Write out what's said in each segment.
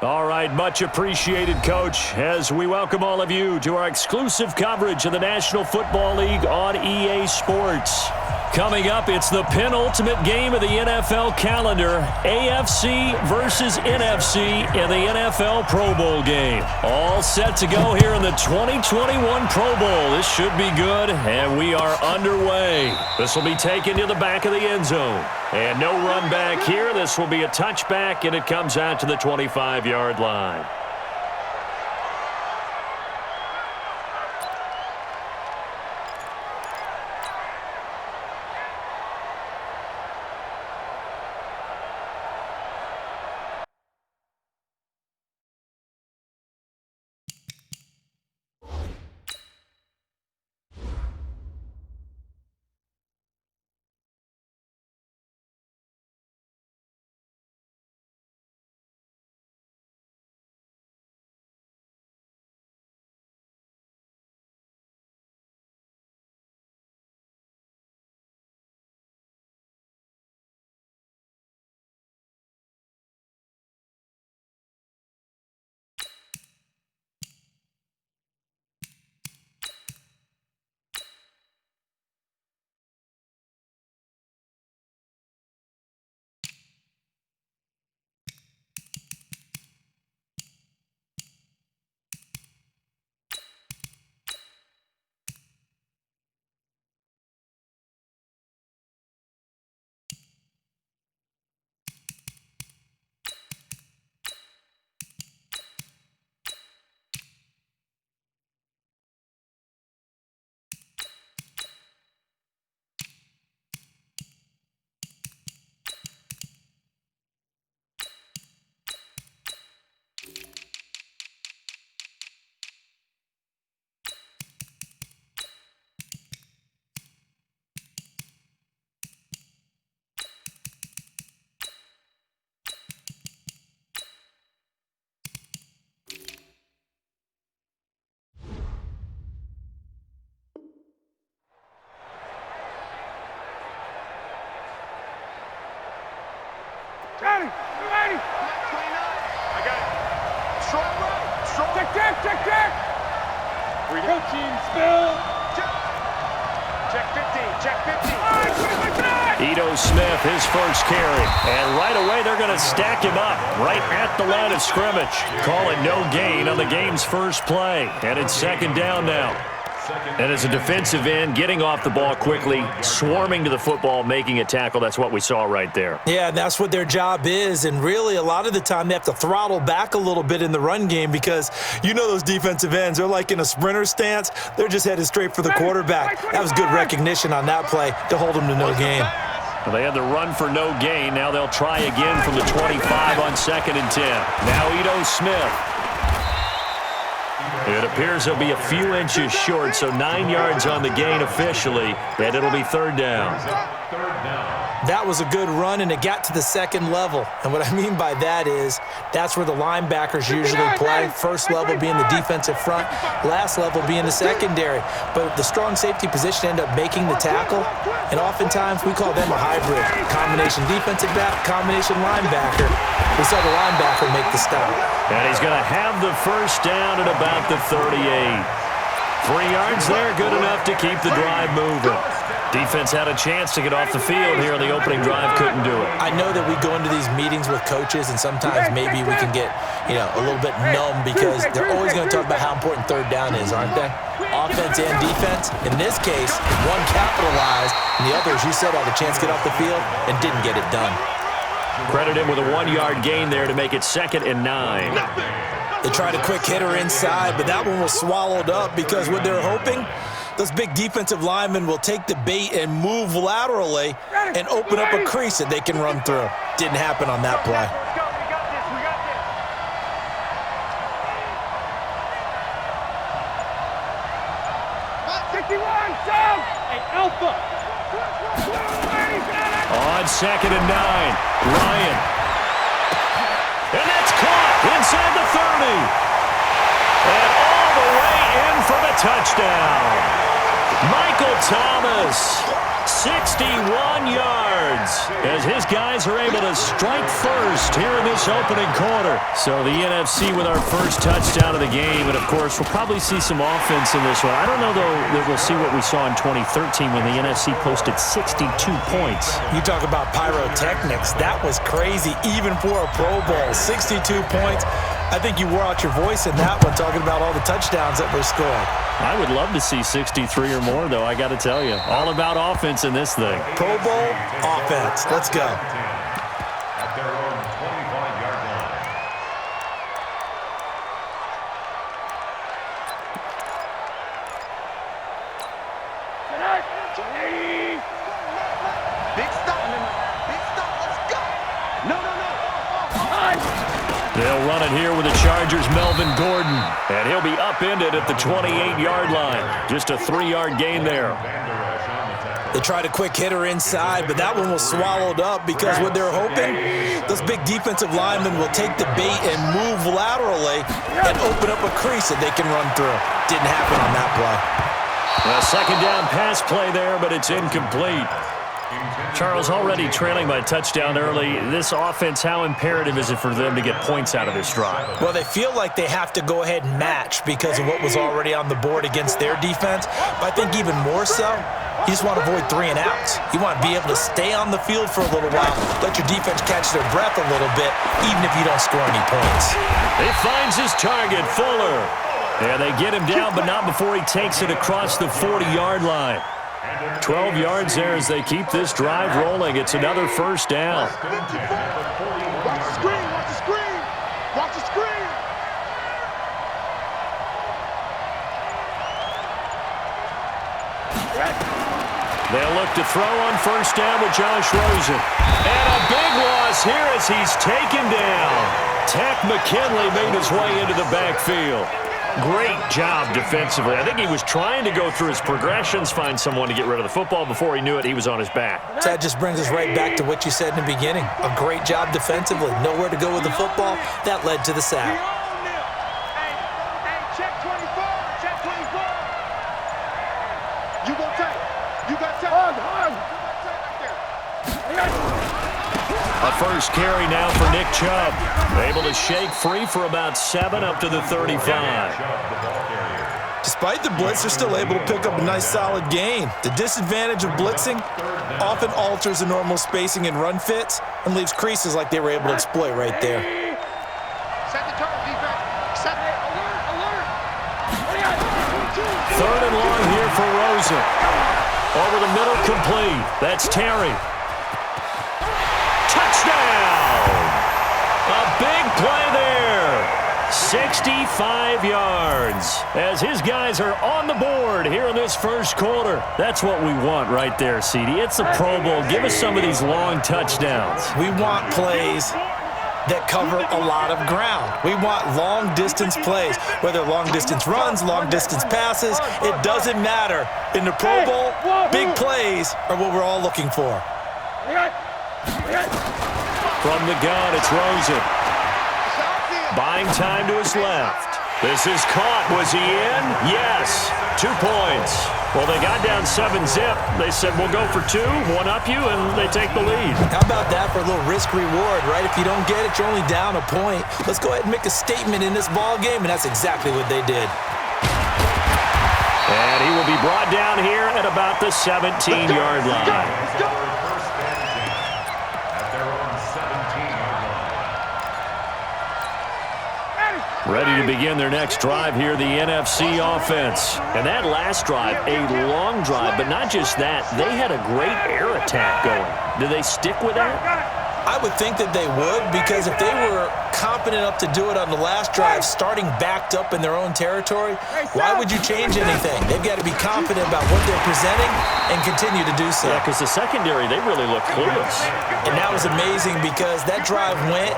All right, much appreciated, Coach, as we welcome all of you to our exclusive coverage of the National Football League on EA Sports. Coming up, it's the penultimate game of the NFL calendar, AFC versus NFC in the NFL Pro Bowl game. All set to go here in the 2021 Pro Bowl. This should be good, and we are underway. This will be taken to the back of the end zone. And no run back here. This will be a touchback, and it comes out to the 25-yard line. Ready, ready. I got it. Strong right. Strong. Check. Coaching, spill. Check 50, check 50. Ito Smith, his first carry. And right away, they're going to stack him up right at the line of scrimmage. Call it no gain on the game's first play. And it's second down now. And as a defensive end, getting off the ball quickly, swarming to the football, making a tackle, that's what we saw right there. Yeah, that's what their job is. And really, a lot of the time, they have to throttle back a little bit in the run game because you know those defensive ends, they're like in a sprinter stance. They're just headed straight for the quarterback. That was good recognition on that play to hold them to no gain. Well, they had the run for no gain. Now they'll try again from the 25 on 2nd and 10. Now Ito Smith. It appears he'll be a few inches short, so 9 yards on the gain officially, and it'll be third down. That was a good run, and it got to the second level. And what I mean by that is that's where the linebackers usually play. First level being the defensive front, last level being the secondary. But the strong safety position ended up making the tackle, and oftentimes we call them a hybrid. Combination defensive back, combination linebacker. We saw the linebacker make the stop. And he's going to have the first down at about the 38. 3 yards there, good enough to keep the drive moving. Defense had a chance to get off the field here on the opening drive, couldn't do it. I know that we go into these meetings with coaches, and sometimes maybe we can get, a little bit numb because they're always going to talk about how important third down is, aren't they? Offense and defense. In this case, one capitalized, and the other, as you said, had a chance to get off the field and didn't get it done. Credit him with a 1-yard gain there to make it 2nd and 9. They tried a quick hitter inside, but that one was swallowed up because what they're hoping, those big defensive linemen will take the bait and move laterally and open up a crease that they can run through. Didn't happen on that play. On 2nd and 9, Ryan. And that's caught inside the 30. And all the way in for the touchdown. Michael Thomas 61 yards as his guys are able to strike first here in this opening quarter. So the NFC with our first touchdown of the game, and of course we'll probably see some offense in this one. I don't know though that we'll see what we saw in 2013 when the NFC posted 62 points. You talk about pyrotechnics. That was crazy even for a Pro Bowl. 62 points. I think you wore out your voice in that one talking about all the touchdowns that were scored. I would love to see 63 or more, though, I got to tell you. All about offense in this thing. Pro Bowl offense. Let's go. At their own 25-yard line. Big stop. Big stop. Let's go. No. They'll run it here with the Chargers' Melvin Gordon. And he'll be upended at the 28-yard line. Just a 3-yard gain there. They tried a quick hitter inside, but that one was swallowed up because what they're hoping, those big defensive linemen will take the bait and move laterally and open up a crease that they can run through. Didn't happen on that play. A second down pass play there, but it's incomplete. Charles, already trailing by a touchdown early. This offense, how imperative is it for them to get points out of this drive? Well, they feel like they have to go ahead and match because of what was already on the board against their defense. But I think even more so, you just want to avoid 3 and outs. You want to be able to stay on the field for a little while, let your defense catch their breath a little bit, even if you don't score any points. He finds his target, Fuller. Yeah, they get him down, but not before he takes it across the 40-yard line. 12 yards there as they keep this drive rolling. It's another first down. Watch the screen. Watch the screen. Watch the screen. They'll look to throw on first down with Josh Rosen. And a big loss here as he's taken down. Takk McKinley made his way into the backfield. Great job defensively. I think he was trying to go through his progressions, find someone to get rid of the football. Before he knew it, he was on his back. So that just brings us right back to what you said in the beginning. A great job defensively. Nowhere to go with the football. That led to the sack. Hey, check 24. Check 24. You gonna take. You got take. A first carry now for Nick Chubb. Able to shake free for about 7 up to the 35. Despite the blitz, they're still able to pick up a nice solid gain. The disadvantage of blitzing often alters the normal spacing and run fits and leaves creases like they were able to exploit right there. Set the turn, defense. Set it. Alert. Third and long here for Rosen. Over the middle, complete. That's Terry. Touchdown! A big play there. 65 yards as his guys are on the board here in this first quarter. That's what we want right there, CD. It's a Pro Bowl. Give us some of these long touchdowns. We want plays that cover a lot of ground. We want long-distance plays, whether long-distance runs, long-distance passes. It doesn't matter. In the Pro Bowl, big plays are what we're all looking for. From the gun, it's Rosen. Buying time to his left. This is caught. Was he in? Yes. 2 points. Well, they got down 7-zip. They said, we'll go for 2, one up you, and they take the lead. How about that for a little risk-reward, right? If you don't get it, you're only down a point. Let's go ahead and make a statement in this ball game, and that's exactly what they did. And he will be brought down here at about the 17-yard line. Let's go. Ready to begin their next drive here, the NFC offense. And that last drive, a long drive, but not just that. They had a great air attack going. Do they stick with that? I would think that they would, because if they were confident enough to do it on the last drive, starting backed up in their own territory, why would you change anything? They've got to be confident about what they're presenting and continue to do so. Yeah, because the secondary, they really look clueless. And that was amazing because that drive went,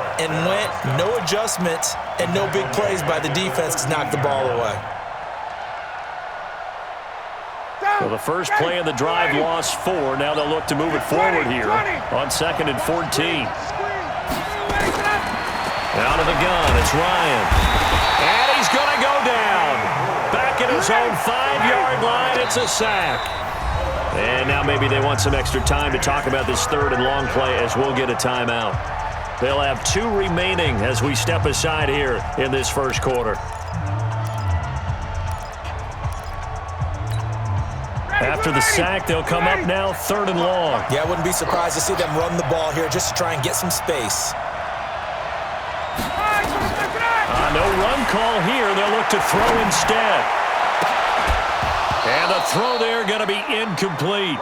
no adjustments, and no big plays by the defense to knock the ball away. Well, the first play of the drive lost 4. Now they'll look to move it forward here on 2nd and 14. Out of the gun, it's Ryan. And he's going to go down. Back at his own 5-yard line, it's a sack. And now maybe they want some extra time to talk about this third and long play as we'll get a timeout. They'll have 2 remaining as we step aside here in this first quarter. After the sack, they'll come up now 3rd and long. Yeah, I wouldn't be surprised to see them run the ball here just to try and get some space. No run call here. They'll look to throw instead. And the throw there going to be incomplete.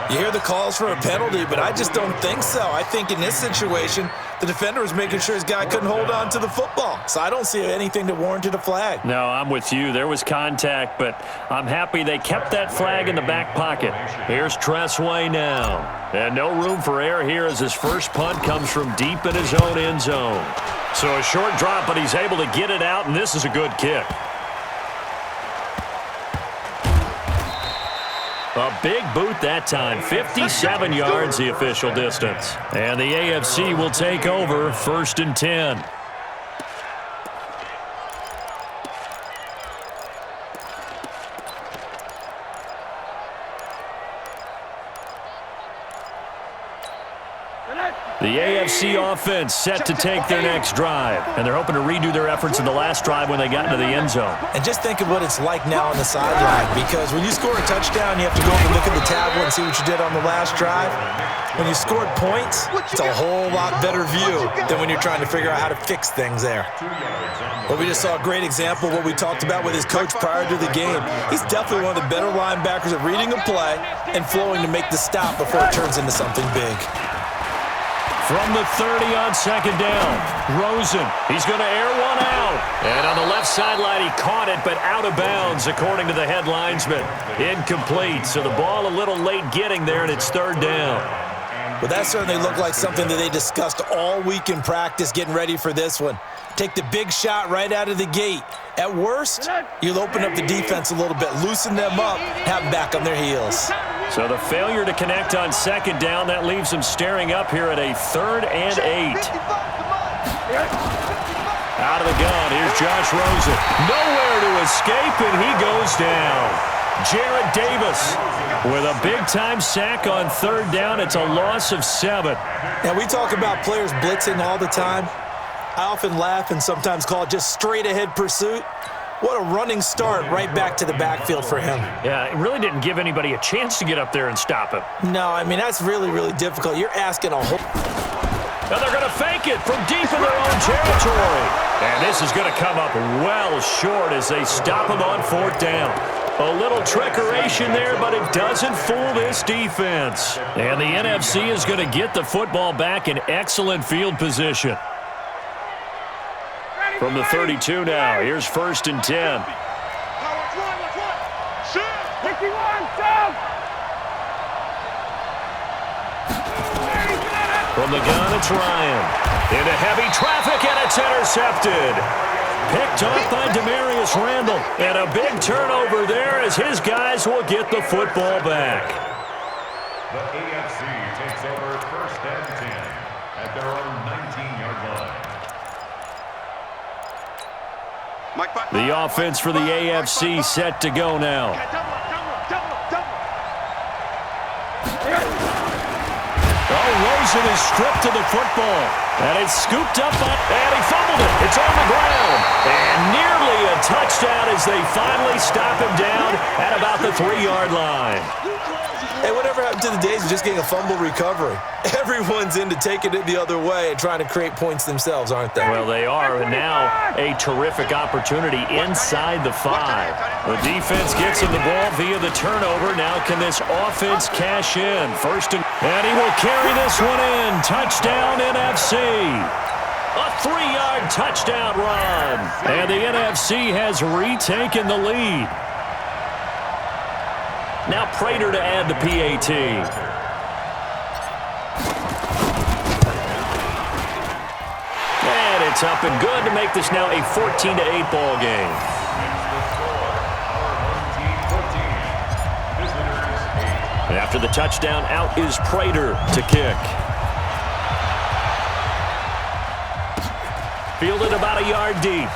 You hear the calls for a penalty, but I just don't think so. I think in this situation, the defender was making sure his guy couldn't hold on to the football. So I don't see anything that warranted a flag. No, I'm with you. There was contact, but I'm happy they kept that flag in the back pocket. Here's Tressway now. And no room for error here as his first punt comes from deep in his own end zone. So a short drop, but he's able to get it out, and this is a good kick. A big boot that time, 57 yards the official distance. And the AFC will take over 1st and 10. The AFC offense set to take their next drive, and they're hoping to redo their efforts in the last drive when they got into the end zone. And just think of what it's like now on the sideline, because when you score a touchdown, you have to go over and look at the tablet and see what you did on the last drive. When you scored points, it's a whole lot better view than when you're trying to figure out how to fix things there. But we just saw a great example of what we talked about with his coach prior to the game. He's definitely one of the better linebackers at reading a play and flowing to make the stop before it turns into something big. From the 30 on 2nd down, Rosen, he's going to air one out. And on the left sideline, he caught it, but out of bounds, according to the head linesman. Incomplete, so the ball a little late getting there, and it's 3rd down. Well, that certainly looked like something that they discussed all week in practice getting ready for this one. Take the big shot right out of the gate. At worst, you'll open up the defense a little bit, loosen them up, have them back on their heels. So the failure to connect on 2nd down, that leaves them staring up here at a 3rd and 8. Out of the gun, here's Josh Rosen. Nowhere to escape, and he goes down. Jarrett Davis with a big-time sack on 3rd down. It's a loss of 7. Now, we talk about players blitzing all the time. I often laugh and sometimes call it just straight-ahead pursuit. What a running start right back to the backfield for him. Yeah, it really didn't give anybody a chance to get up there and stop him. No, I mean, that's really, really difficult. You're asking a whole... Now they're going to fake it from deep in their own territory. And this is going to come up well short as they stop him on 4th down. A little trickeration there, but it doesn't fool this defense. And the NFC is going to get the football back in excellent field position. From the 32 now, here's 1st and 10. From the gun, it's Ryan. Into heavy traffic, and it's intercepted. Picked off by Demarius Randall. And a big turnover there as his guys will get the football back. The AFC takes over 1st and 10 at their own 19-yard line. The offense for the AFC set to go now. Oh, Rosen is stripped to the football. And it's scooped up, and he fumbled it. It's on the ground. And nearly a touchdown as they finally stop him down at about the 3-yard line. Hey, whatever happened to the days of just getting a fumble recovery? Everyone's into taking it the other way and trying to create points themselves, aren't they? Well, they are, and now a terrific opportunity inside the 5. The defense gets him the ball via the turnover. Now can this offense cash in? And he will carry this one in. Touchdown, NFC. A 3-yard touchdown run. And the NFC has retaken the lead. Now Prater to add the PAT. And it's up and good to make this now a 14-8 ball game. And after the touchdown, out is Prater to kick. Fielded about a yard deep.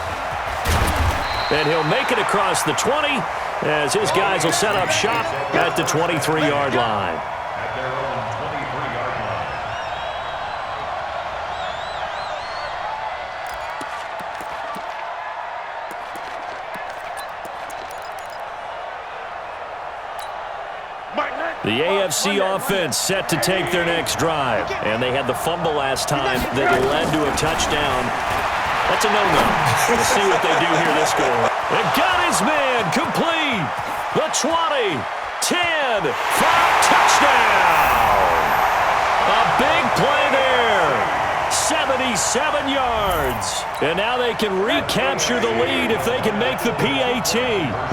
And he'll make it across the 20. as his guys will set up shop at the 23-yard line. At their own 23-yard line. The AFC offense set to take their next drive. And they had the fumble last time that led to a touchdown. That's a no-no. We'll see what they do here this go. It got his man complete. The 20, 10, 5, touchdown. A big play there. 77 yards. And now they can recapture the lead if they can make the PAT.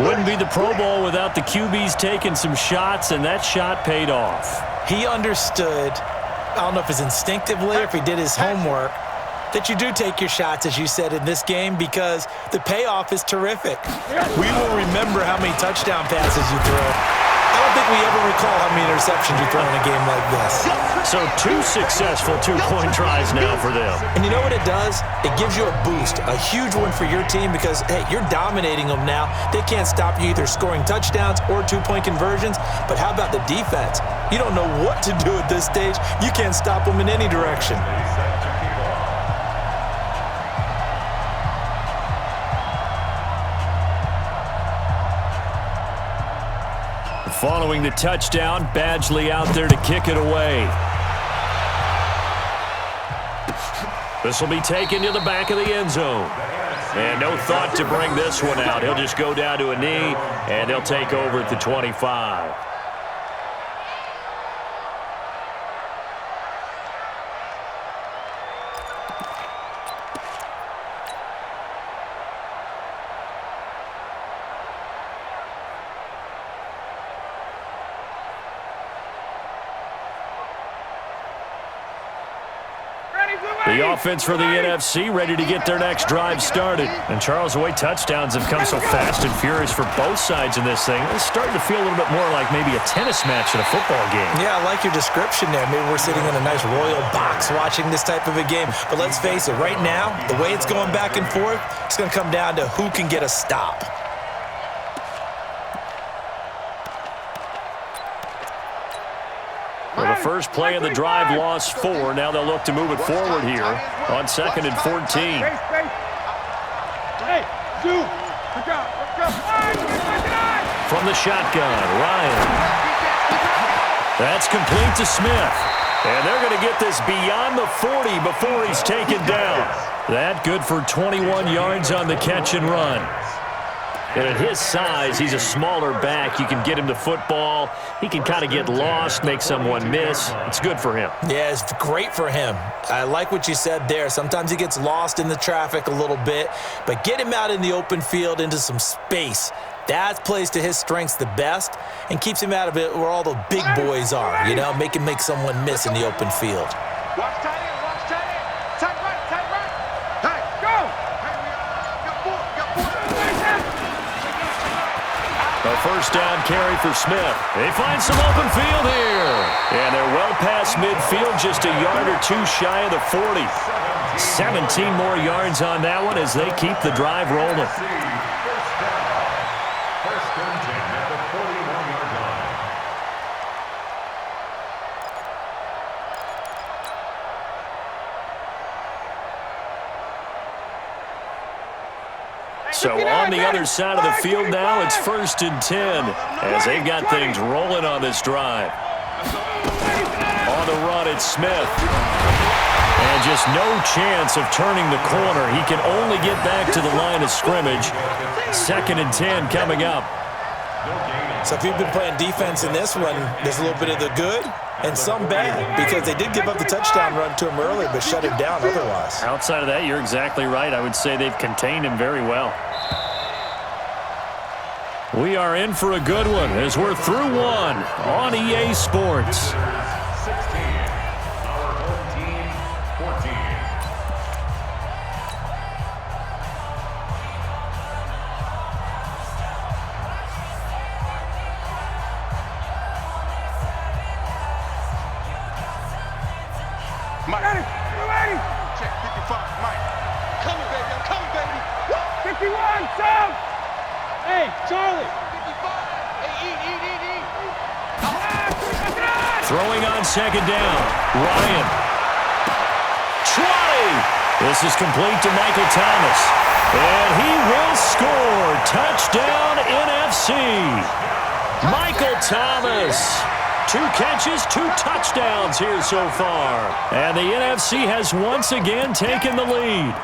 Wouldn't be the Pro Bowl without the QBs taking some shots, and that shot paid off. He understood, I don't know if it's instinctively or if he did his homework, that you do take your shots, as you said, in this game because the payoff is terrific. We will remember how many touchdown passes you throw. I don't think we ever recall how many interceptions you throw in a game like this. So 2 successful two-point tries now for them. And you know what it does? It gives you a boost, a huge one for your team because, hey, you're dominating them now. They can't stop you either scoring touchdowns or two-point conversions. But how about the defense? You don't know what to do at this stage. You can't stop them in any direction. Following the touchdown, Badgley out there to kick it away. This will be taken to the back of the end zone. And no thought to bring this one out. He'll just go down to a knee, and they'll take over at the 25. The offense for the NFC ready to get their next drive started. And Charles, the way touchdowns have come so fast and furious for both sides in this thing, it's starting to feel a little bit more like maybe a tennis match in a football game. Yeah, I like your description there. Maybe we're sitting in a nice royal box watching this type of a game. But let's face it, right now, the way it's going back and forth, it's going to come down to who can get a stop. Well, the first play of the drive lost 4. Now they'll look to move it forward here on 2nd and 14. From the shotgun, Ryan. That's complete to Smith. And they're going to get this beyond the 40 before he's taken down. That good for 21 yards on the catch and run. And at his size, he's a smaller back. You can get him the football. He can kind of get lost, make someone miss. It's good for him. Yeah, it's great for him. I like what you said there. Sometimes he gets lost in the traffic a little bit, but get him out in the open field into some space. That plays to his strengths the best and keeps him out of it where all the big boys are, you know, make him make someone miss in the open field. Watch tight end, watch tight end. Tight right. Hey, go! A first down carry for Smith. They find some open field here. And they're well past midfield, just a yard or two shy of the 40. 17 more yards on that one as they keep the drive rolling. First and 10 at the 41-yard line. So on the other side of the field now, it's 1st and 10 as they've got things rolling on this drive. On the run, it's Smith. And just no chance of turning the corner. He can only get back to the line of scrimmage. 2nd and 10 coming up. So if you've been playing defense in this one, there's a little bit of the good and some bad because they did give up the touchdown run to him earlier but shut him down otherwise. Outside of that, you're exactly right. I would say they've contained him very well. We are in for a good one as we're through one on EA Sports. 16, our home team, 14. Mike. Ready. Check 55, Mike. Coming, baby. I'm coming, baby. 51, Sam. Hey, Charlie. Throwing on second down. Ryan. 20. This is complete to Michael Thomas. And he will score. Touchdown NFC. Michael Thomas. 2 catches, 2 touchdowns here so far. And the NFC has once again taken the lead.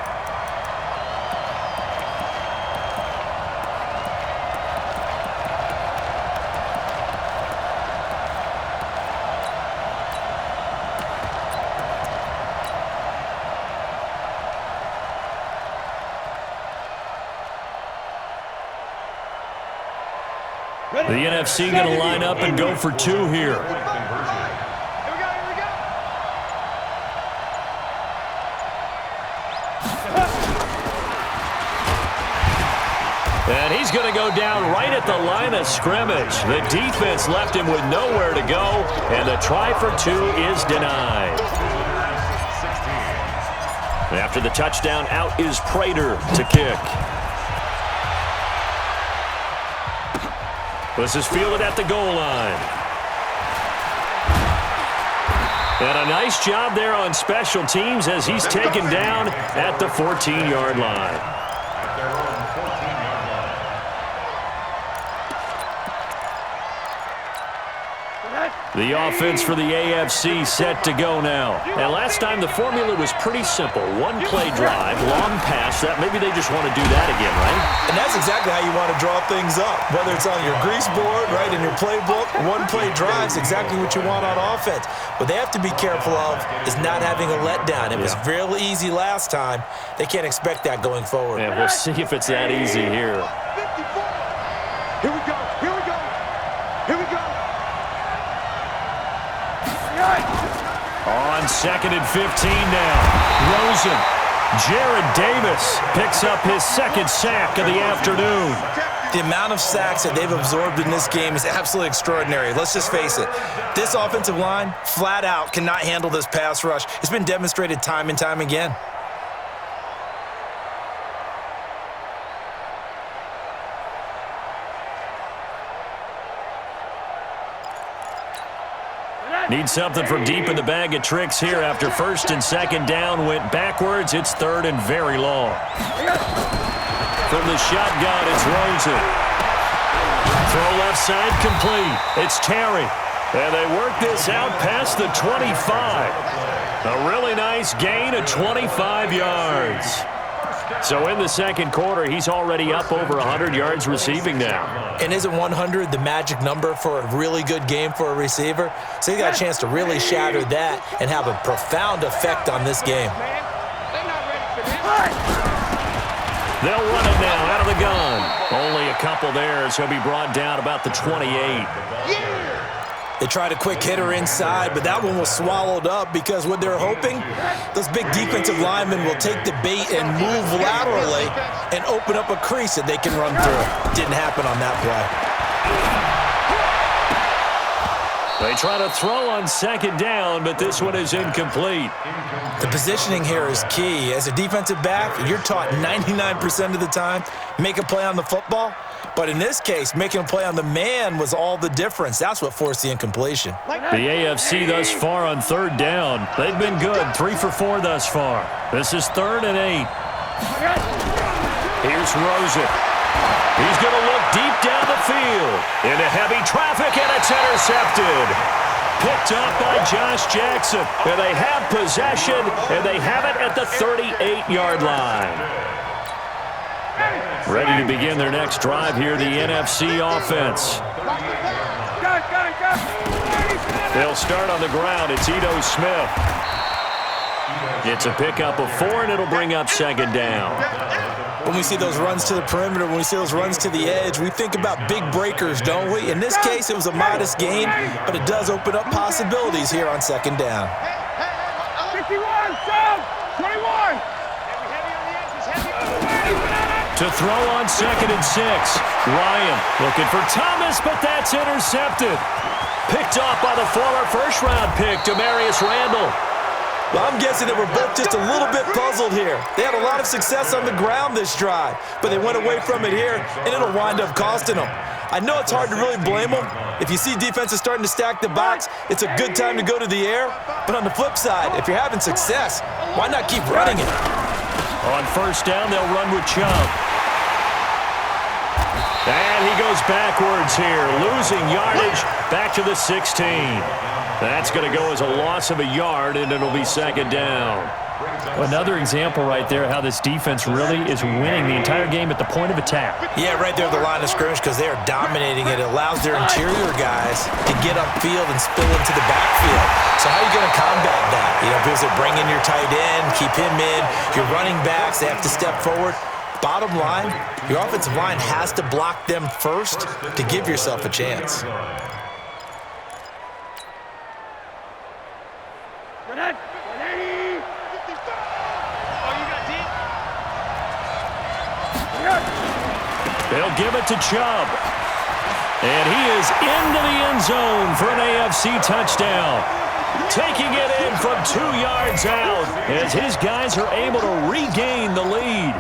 The NFC going to line up and go for 2 here. And he's going to go down right at the line of scrimmage. The defense left him with nowhere to go, and the try for 2 is denied. After the touchdown, out is Prater to kick. This is fielded at the goal line. And a nice job there on special teams as he's taken down at the 14-yard line. The offense for the AFC set to go now. And last time the formula was pretty simple. 1 play drive, long pass. That maybe they just want to do that again, right? And that's exactly how you want to draw things up. Whether it's on your grease board, right, in your playbook, 1 play drive is exactly what you want on offense. What they have to be careful of is not having a letdown. It was real easy last time. They can't expect that going forward. And we'll see if it's that easy here. 54. Here we go. Here we go. Here we go. On 2nd and 15 now. Rosen. Jared Davis picks up his 2nd sack of the afternoon. The amount of sacks that they've absorbed in this game is absolutely extraordinary. Let's just face it. This offensive line, flat out, cannot handle this pass rush. It's been demonstrated time and time again. Need something from deep in the bag of tricks here after 1st and 2nd down went backwards. It's 3rd and very long. From the shotgun, it's Rosen. Throw left side complete. It's Terry. And they work this out past the 25. A really nice gain of 25 yards. So in the 2nd quarter, he's already up over 100 yards receiving now. And isn't 100 the magic number for a really good game for a receiver? So he got a chance to really shatter that and have a profound effect on this game. They'll run it now out of the gun. Only a couple there, so he'll be brought down about the 28. They tried a quick hitter inside, but that one was swallowed up because what they're hoping, those big defensive linemen will take the bait and move laterally and open up a crease that they can run through. Didn't happen on that play. They try to throw on 2nd down, but this one is incomplete. The positioning here is key. As a defensive back, you're taught 99% of the time, make a play on the football. But in this case, making a play on the man was all the difference. That's what forced the incompletion. The AFC thus far on 3rd down. They've been good, 3 for 4 thus far. This is 3rd and 8. Here's Rosen. He's going to look deep down the field. Into heavy traffic, and it's intercepted. Picked up by Josh Jackson. And they have possession, and they have it at the 38-yard line. Ready to begin their next drive here, the NFC offense. They'll start on the ground. It's Ito Smith. It's a pickup of 4, and it'll bring up 2nd down. When we see those runs to the perimeter, when we see those runs to the edge, we think about big breakers, don't we? In this case, it was a modest gain, but it does open up possibilities here on 2nd down. 51, 21. To throw on 2nd and 6. Ryan looking for Thomas, but that's intercepted. Picked off by the former 1st-round pick, Demarius Randall. Well, I'm guessing they were both just a little bit puzzled here. They had a lot of success on the ground this drive, but they went away from it here, and it'll wind up costing them. I know it's hard to really blame them. If you see defenses starting to stack the box, it's a good time to go to the air. But on the flip side, if you're having success, why not keep running it? On first down, they'll run with Chubb. And he goes backwards here, losing yardage back to the 16. That's going to go as a loss of a yard, and it'll be second down. Another example right there how this defense really is winning the entire game at the point of attack. Yeah, right there at the line of scrimmage because they are dominating it. It allows their interior guys to get upfield and spill into the backfield. So how are you going to combat that? You know, because they bring in your tight end, keep him in, your running backs, they have to step forward. Bottom line, your offensive line has to block them first to give yourself a chance. They'll give it to Chubb. And he is into the end zone for an AFC touchdown. Taking it in from 2 yards out as his guys are able to regain the lead.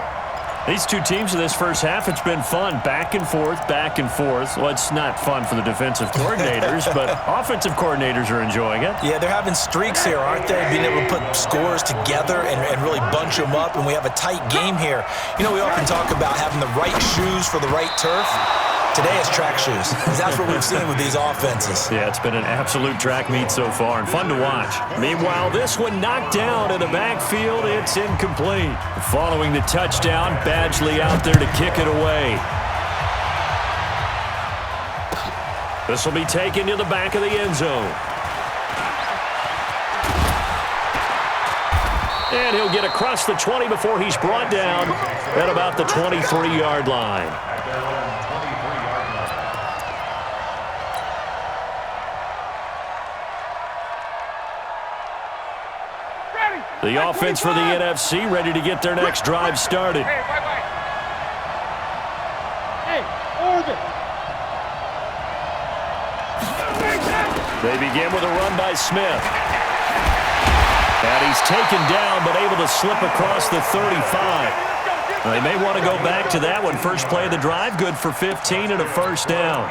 These two teams in this first half, it's been fun. Back and forth, back and forth. Well, it's not fun for the defensive coordinators, but offensive coordinators are enjoying it. Yeah, they're having streaks here, aren't they? Being able to put scores together and really bunch them up, and we have a tight game here. You know, we often talk about having the right shoes for the right turf. Today it's track shoes, because that's what we've seen with these offenses. Yeah, it's been an absolute track meet so far and fun to watch. Meanwhile, this one knocked down in the backfield. It's incomplete. Following the touchdown, Badgley out there to kick it away. This will be taken to the back of the end zone. And he'll get across the 20 before he's brought down at about the 23-yard line. The offense for the NFC ready to get their next drive started. They begin with a run by Smith. And he's taken down but able to slip across the 35. They may want to go back to that one. First play of the drive, good for 15 and a first down.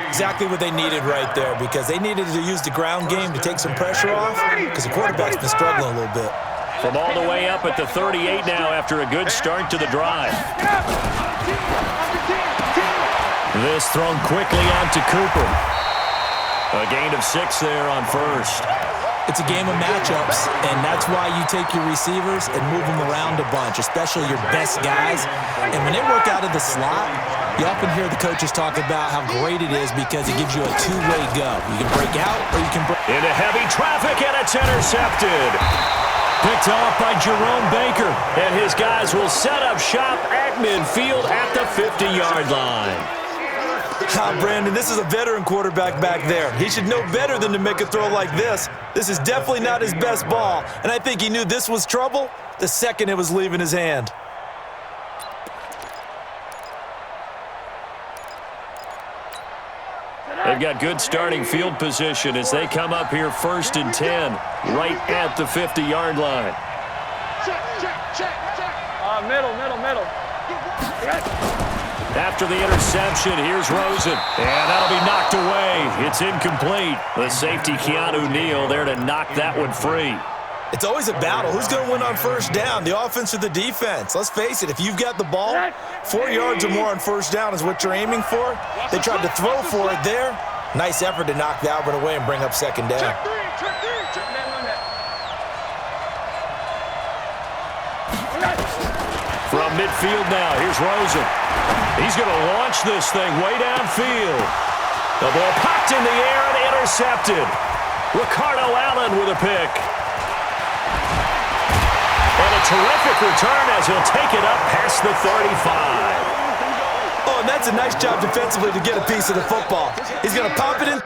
Exactly what they needed right there because they needed to use the ground game to take some pressure off because the quarterback's been struggling a little bit. From all the way up at the 38 now after a good start to the drive. This thrown quickly out to Cooper. A gain of 6 there on first. It's a game of matchups, and that's why you take your receivers and move them around a bunch, especially your best guys. And when they work out of the slot, you often hear the coaches talk about how great it is because it gives you a two-way go. You can break out or you can break. Into heavy traffic, and it's intercepted. Picked off by Jerome Baker, and his guys will set up shop at midfield at the 50-yard line. Brandon, this is a veteran quarterback back there. He should know better than to make a throw like this. This is definitely not his best ball, and I think he knew this was trouble the second it was leaving his hand. They've got good starting field position as they come up here 1st and 10, right at the 50-yard line. Middle. After the interception, here's Rosen. And that'll be knocked away. It's incomplete. The safety, Keanu Neal, there to knock that one free. It's always a battle. Who's going to win on first down, the offense or the defense? Let's face it, if you've got the ball, 4 yards or more on first down is what you're aiming for. They tried to throw for it there. Nice effort to knock the Albert away and bring up second down. From midfield now, here's Rosen. He's going to launch this thing way downfield. The ball popped in the air and intercepted. Ricardo Allen with a pick. And a terrific return as he'll take it up past the 35. Oh, and that's a nice job defensively to get a piece of the football. He's going to pop it in.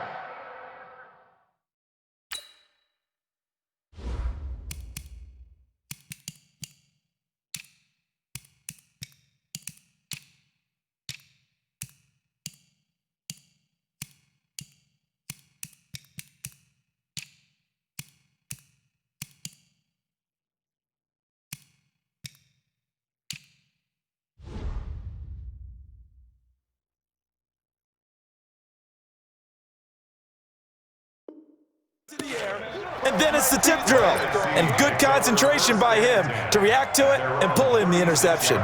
To the air, and then it's the tip drill. And good concentration by him to react to it and pull in the interception.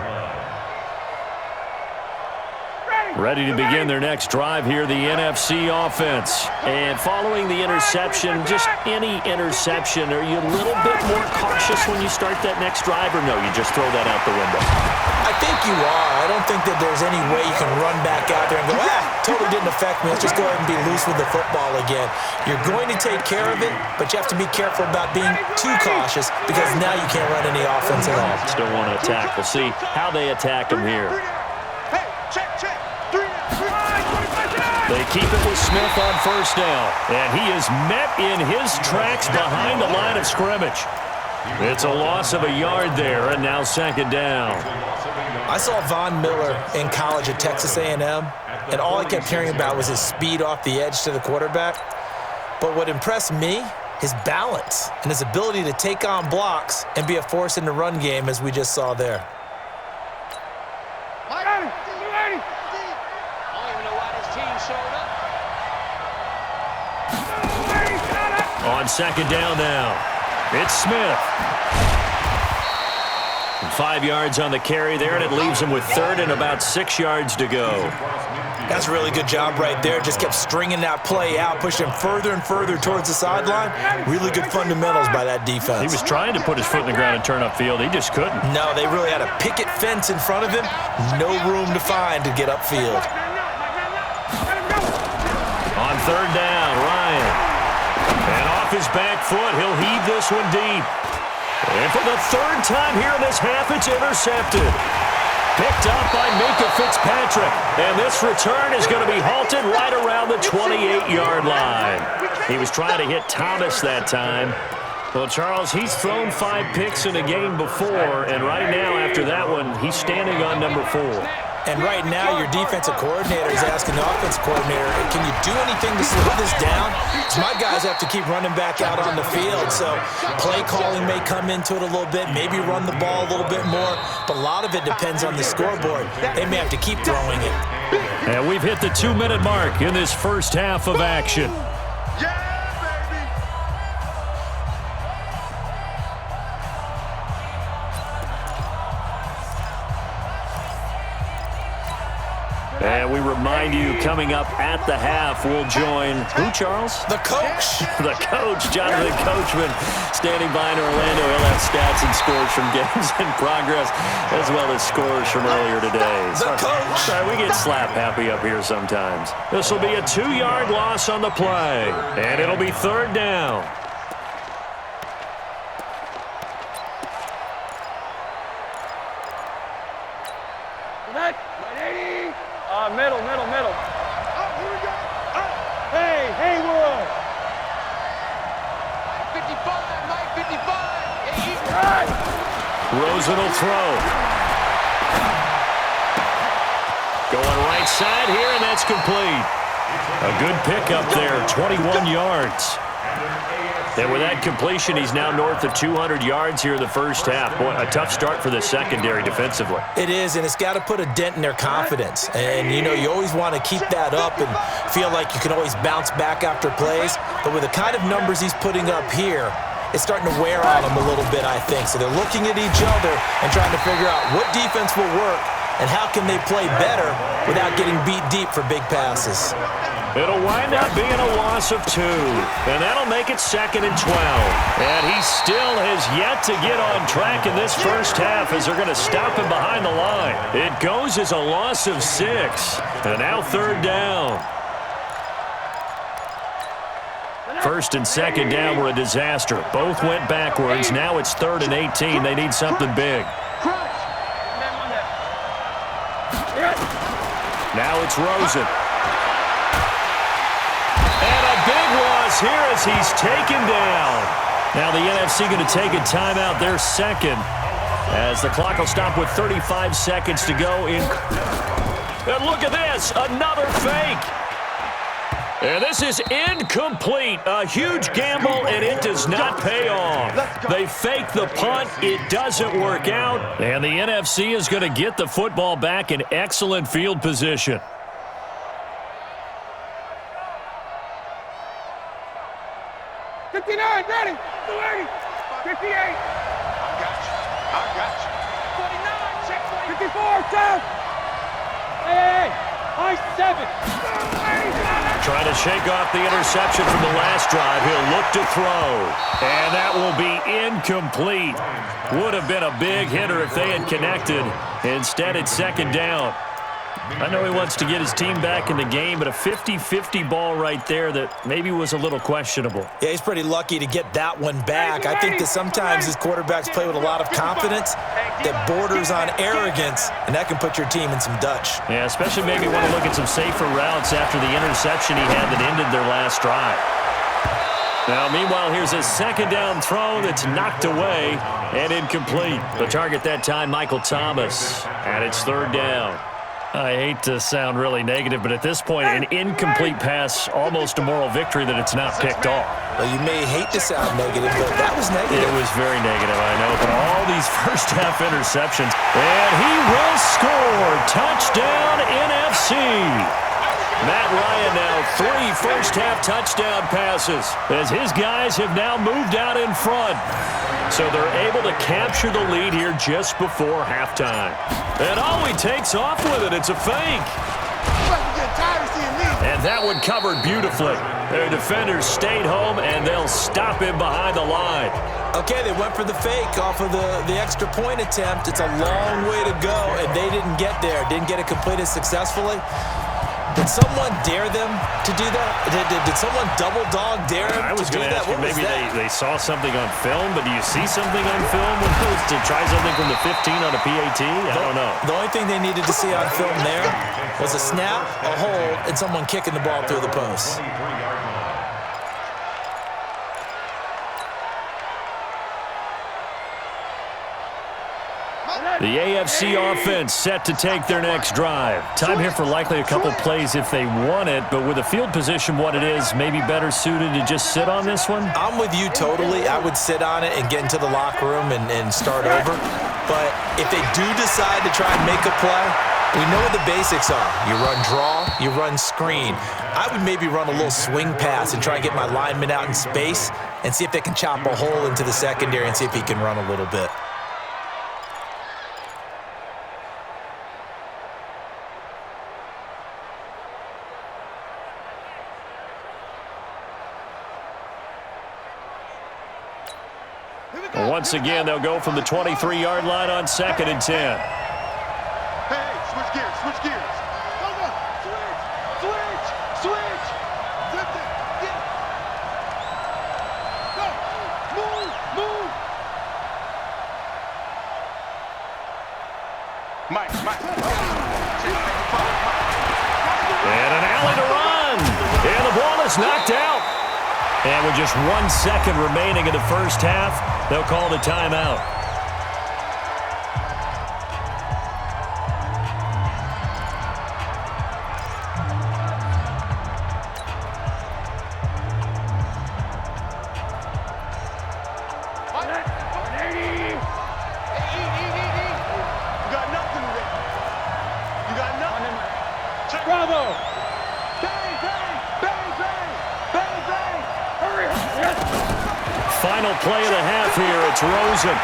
Ready to begin their next drive here, the NFC offense. And following the interception, just any interception, are you a little bit more cautious when you start that next drive, or no, you just throw that out the window? I think you are. I don't think that there's any way you can run back out there and go, totally didn't affect me. Let's just go ahead and be loose with the football again. You're going to take care of it, but you have to be careful about being too cautious because now you can't run any offense at all. Still want to attack. We'll see how they attack him here. They keep it with Smith on first down, and he is met in his tracks behind the line of scrimmage. It's a loss of a yard there, and now second down. I saw Von Miller in college at Texas A&M, and all I kept hearing about was his speed off the edge to the quarterback. But what impressed me, his balance and his ability to take on blocks and be a force in the run game, as we just saw there. On second down now, it's Smith. 5 yards on the carry there, and it leaves him with third and about 6 yards to go. That's a really good job right there. Just kept stringing that play out, pushing him further and further towards the sideline. Really good fundamentals by that defense. He was trying to put his foot in the ground and turn upfield. He just couldn't. No, they really had a picket fence in front of him. No room to find to get upfield. On third down, Ryan. And off his back foot, he'll heave this one deep. And for the third time here in this half, it's intercepted. Picked up by Minka Fitzpatrick. And this return is going to be halted right around the 28-yard line. He was trying to hit Thomas that time. Well, Charles, he's thrown 5 picks in a game before, and right now, after that one, he's standing on number 4. And right now, your defensive coordinator is asking the offensive coordinator, can you do anything to slow this down? Because my guys have to keep running back out on the field. So play calling may come into it a little bit, maybe run the ball a little bit more. But a lot of it depends on the scoreboard. They may have to keep throwing it. And we've hit the 2-minute mark in this first half of action. And we remind you, coming up at the half, we'll join who, Charles? The coach. The coach, Jonathan Coachman, standing by in Orlando. He'll have stats and scores from games in progress, as well as scores from earlier today. The coach. Sorry, we get slap happy up here sometimes. This will be a 2-yard loss on the play, and it'll be third down. Middle. Here we go. Hey, Haywood. 55. Rosen will throw. Going right side here, and that's complete. A good pickup there, 21 yards. And with that completion, he's now north of 200 yards here in the first half. Boy, a tough start for the secondary defensively. It is, and it's got to put a dent in their confidence. And, you know, you always want to keep that up and feel like you can always bounce back after plays. But with the kind of numbers he's putting up here, it's starting to wear on them a little bit, I think. So they're looking at each other and trying to figure out what defense will work and how can they play better without getting beat deep for big passes. It'll wind up being a loss of 2, and that'll make it 2nd and 12. And he still has yet to get on track in this first half as they're going to stop him behind the line. It goes as a loss of 6, and now third down. First and second down were a disaster. Both went backwards. Now it's 3rd and 18. They need something big. Now it's Rosen. And a big loss here as he's taken down. Now the NFC going to take a timeout, their second, as the clock will stop with 35 seconds to go. And look at this, another fake. And this is incomplete. A huge gamble, and it does not pay off. They fake the punt. It doesn't work out. And the NFC is going to get the football back in excellent field position. 59, ready. 280. 58. I got you. 29, check 54, down. Hey, high 7. Trying to shake off the interception from the last drive. He'll look to throw. And that will be incomplete. Would have been a big hitter if they had connected. Instead, it's second down. I know he wants to get his team back in the game, but a 50-50 ball right there that maybe was a little questionable. Yeah, he's pretty lucky to get that one back. I think that sometimes his quarterbacks play with a lot of confidence that borders on arrogance, and that can put your team in some Dutch. Yeah, especially maybe want to look at some safer routes after the interception he had that ended their last drive. Now, meanwhile, here's a second down throw that's knocked away and incomplete. The target that time, Michael Thomas, and it's third down. I hate to sound really negative, but at this point, an incomplete pass, almost a moral victory that it's not picked off. Well, you may hate to sound negative, but that was negative. It was very negative, I know, but all these first-half interceptions. And he will score. Touchdown, NFC. Matt Ryan now 3 first-half touchdown passes as his guys have now moved out in front. So they're able to capture the lead here just before halftime. And he takes off with it. It's a fake. And that one covered beautifully. Their defenders stayed home, and they'll stop him behind the line. Okay, they went for the fake off of the extra point attempt. It's a long way to go, and they didn't get there. Didn't get it completed successfully. Did someone dare them to do that? Did someone double dog dare them I was to do going to that? ask you, maybe they saw something on film, but do you see something on film when it goes to try something from the 15 on a PAT? I don't know. The only thing they needed to see on film there was a snap, a hold, and someone kicking the ball through the post. The AFC offense set to take their next drive. Time here for likely a couple plays if they want it, but with a field position what it is, maybe better suited to just sit on this one? I'm with you totally. I would sit on it and get into the locker room and start over. But if they do decide to try and make a play, we know what the basics are. You run draw, you run screen. I would maybe run a little swing pass and try and get my lineman out in space and see if they can chop a hole into the secondary and see if he can run a little bit. Once again, they'll go from the 23-yard line on 2nd and 10. Hey, switch gears, switch gears. Go, go, switch. Flip it, get it. Go, move. Mike. And an alley to run. And the ball is knocked out. And with just 1 second remaining in the first half, they'll call the timeout. You got nothing today. You got nothing. Bravo. Bang. Hurry. Yes. Final play of the half here. It's Rosen.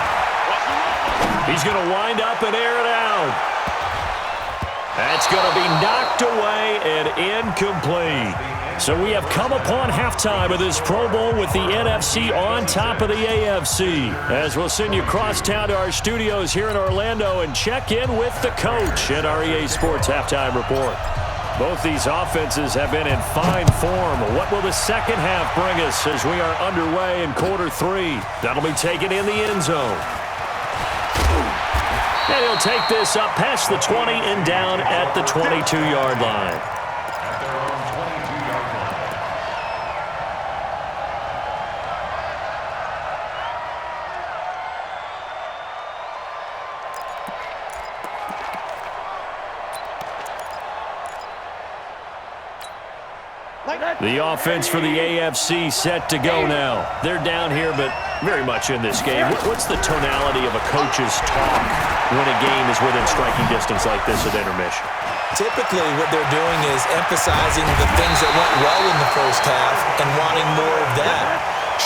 He's going to wind up and air it out. That's going to be knocked away and incomplete. So we have come upon halftime of this Pro Bowl with the NFC on top of the AFC. As we'll send you across town to our studios here in Orlando and check in with the coach at our EA Sports Halftime Report. Both these offenses have been in fine form. What will the second half bring us as we are underway in quarter 3? That'll be taken in the end zone. And he'll take this up past the 20 and down at the 22-yard line. At their own 22-yard line. The offense for the AFC set to go now. They're down here, but very much in this game. What's the tonality of a coach's talk when a game is within striking distance like this at intermission? Typically, what they're doing is emphasizing the things that went well in the first half and wanting more of that.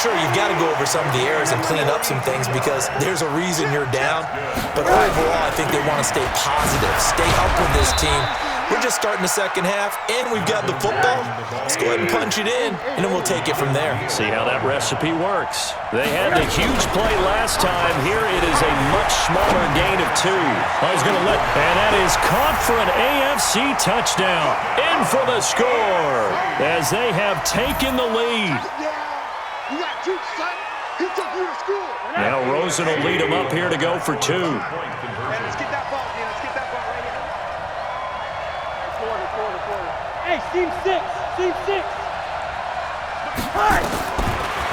Sure, you've got to go over some of the errors and clean up some things because there's a reason you're down. But overall, I think they want to stay positive, stay up with this team. We're just starting the second half, and we've got the football. Let's go ahead and punch it in, and then we'll take it from there. See how that recipe works. They had the huge play last time. Here it is a much smaller gain of 2. He's going to let, and that is caught for an AFC touchdown. In for the score as they have taken the lead. You got juice, son. He took you to school. Now Rosen will lead him up here to go for 2. Let's get that ball, man. Let's get that ball right here. Quarter. Hey, team 6. Team 6.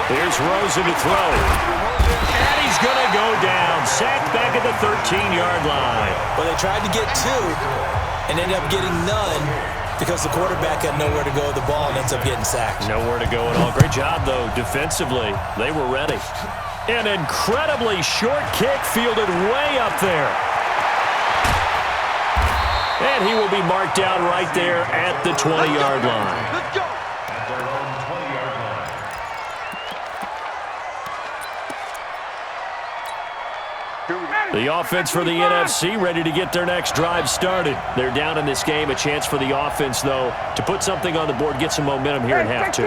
Here's Rosen to throw. And he's going to go down. Sacked back at the 13-yard line. Well, they tried to get 2 and ended up getting none because the quarterback had nowhere to go with the ball and ends up getting sacked. Nowhere to go at all. Great job, though, defensively. They were ready. An incredibly short kick fielded way up there. And he will be marked down right there at the 20-yard line. Let's go. At their own 20-yard line. The offense for the NFC ready to get their next drive started. They're down in this game. A chance for the offense, though, to put something on the board, get some momentum here in half 2.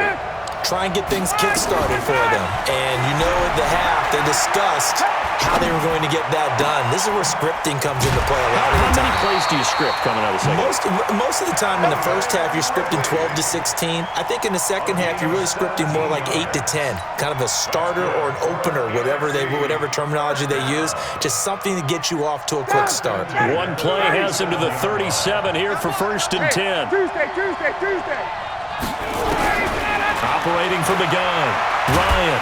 Try and get things kick-started for them. And you know at the half, they discussed how they were going to get that done. This is where scripting comes into play a lot of the How time. many plays do you script coming out of the second? Most of the time in the first half, you're scripting 12 to 16. I think in the second half, you're really scripting more like 8 to 10. Kind of a starter or an opener, whatever terminology they use. Just something to get you off to a quick start. One play has him to the 37 here for 1st and 10. Tuesday. Operating from the gun, Ryan.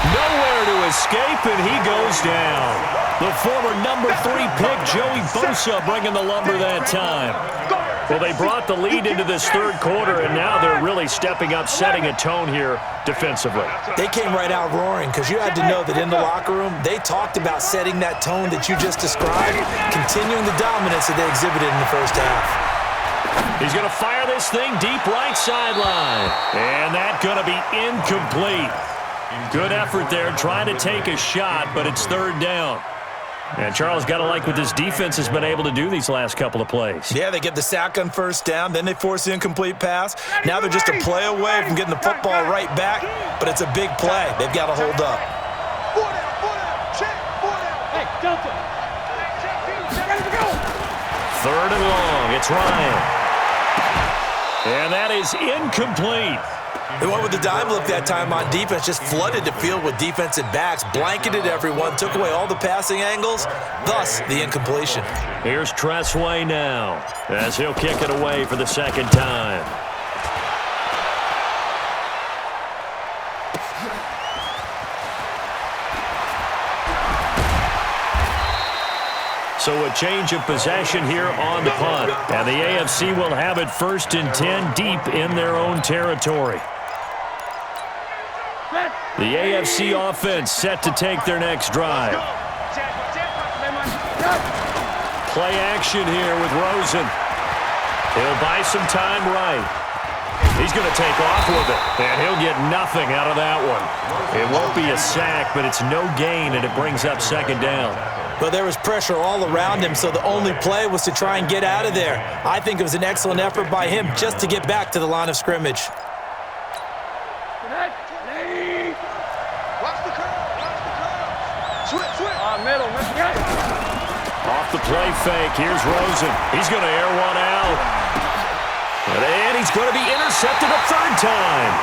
Nowhere to escape, and he goes down. The former number 3 pick, Joey Bosa, bringing the lumber that time. Well, they brought the lead into this third quarter, and now they're really stepping up, setting a tone here defensively. They came right out roaring because you had to know that in the locker room, they talked about setting that tone that you just described, continuing the dominance that they exhibited in the first half. He's going to fire this thing deep right sideline. And that's going to be incomplete. Good effort there, trying to take a shot, but it's 3rd down. And Charles, got to like what this defense has been able to do these last couple of plays. Yeah, they get the sack on 1st down, then they force the incomplete pass. Now they're just a play away from getting the football right back, but it's a big play. They've got to hold up. Hey, Delta. Ready to go. 3rd and long, it's Ryan. And that is incomplete. They went with the dime look that time on defense, just flooded the field with defensive backs, blanketed everyone, took away all the passing angles, thus the incompletion. Here's Tressway now, as he'll kick it away for the 2nd time. So a change of possession here on the punt. And the AFC will have it 1st and 10 deep in their own territory. The AFC offense set to take their next drive. Play action here with Rosen. He'll buy some time right. He's going to take off with it, and he'll get nothing out of that one. It won't be a sack, but it's no gain, and it brings up 2nd down. But there was pressure all around him, so the only play was to try and get out of there. I think it was an excellent effort by him just to get back to the line of scrimmage. Middle. Off the play fake, here's Rosen. He's going to air one out. And he's going to be intercepted a 3rd time.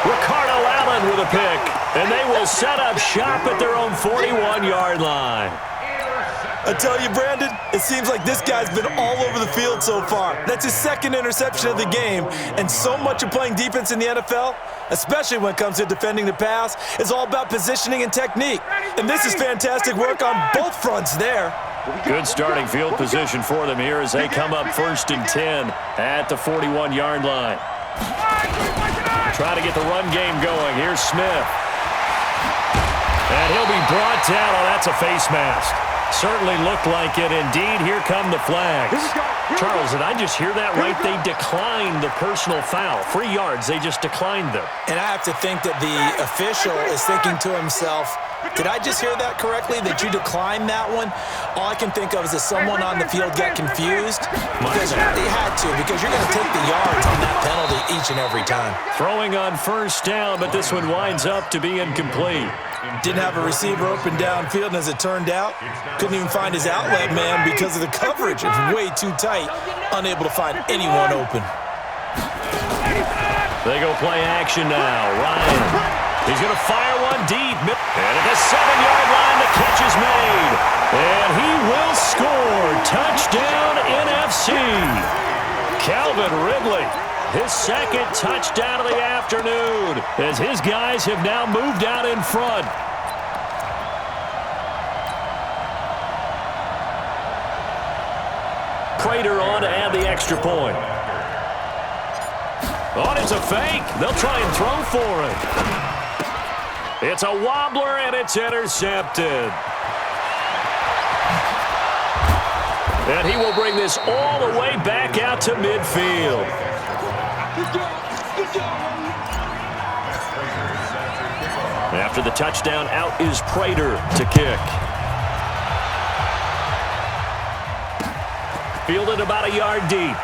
Ricardo Allen with a pick. And they will set up shop at their own 41-yard line. I tell you, Brandon, it seems like this guy's been all over the field so far. That's his 2nd interception of the game. And so much of playing defense in the NFL, especially when it comes to defending the pass, is all about positioning and technique. And this is fantastic work on both fronts there. Good starting field position for them here as they come up 1st and 10 at the 41-yard line. Try to get the run game going. Here's Smith. And he'll be brought down. Oh, that's a face mask. Certainly looked like it. Indeed, here come the flags. Charles, did I just hear that right? They declined the personal foul. 3 yards, they just declined them. And I have to think that the official is thinking to himself, did I just hear that correctly, that you declined that one? All I can think of is that someone on the field got confused. Because they had to, because you're going to take the yards on that penalty each and every time. Throwing on first down, but this one winds up to be incomplete. Didn't have a receiver open downfield, and as it turned out, couldn't even find his outlet man because of the coverage. It was way too tight, unable to find anyone open. They go play action now. Ryan. He's going to fire one deep. And at the 7-yard line, the catch is made. And he will score. Touchdown, NFC. Calvin Ridley, his second touchdown of the afternoon, as his guys have now moved out in front. Prater on to add the extra point. Oh, it's a fake. They'll try and throw for it. It's a wobbler, and it's intercepted. And he will bring this all the way back out to midfield. After the touchdown, out is Prater to kick. Fielded about a yard deep.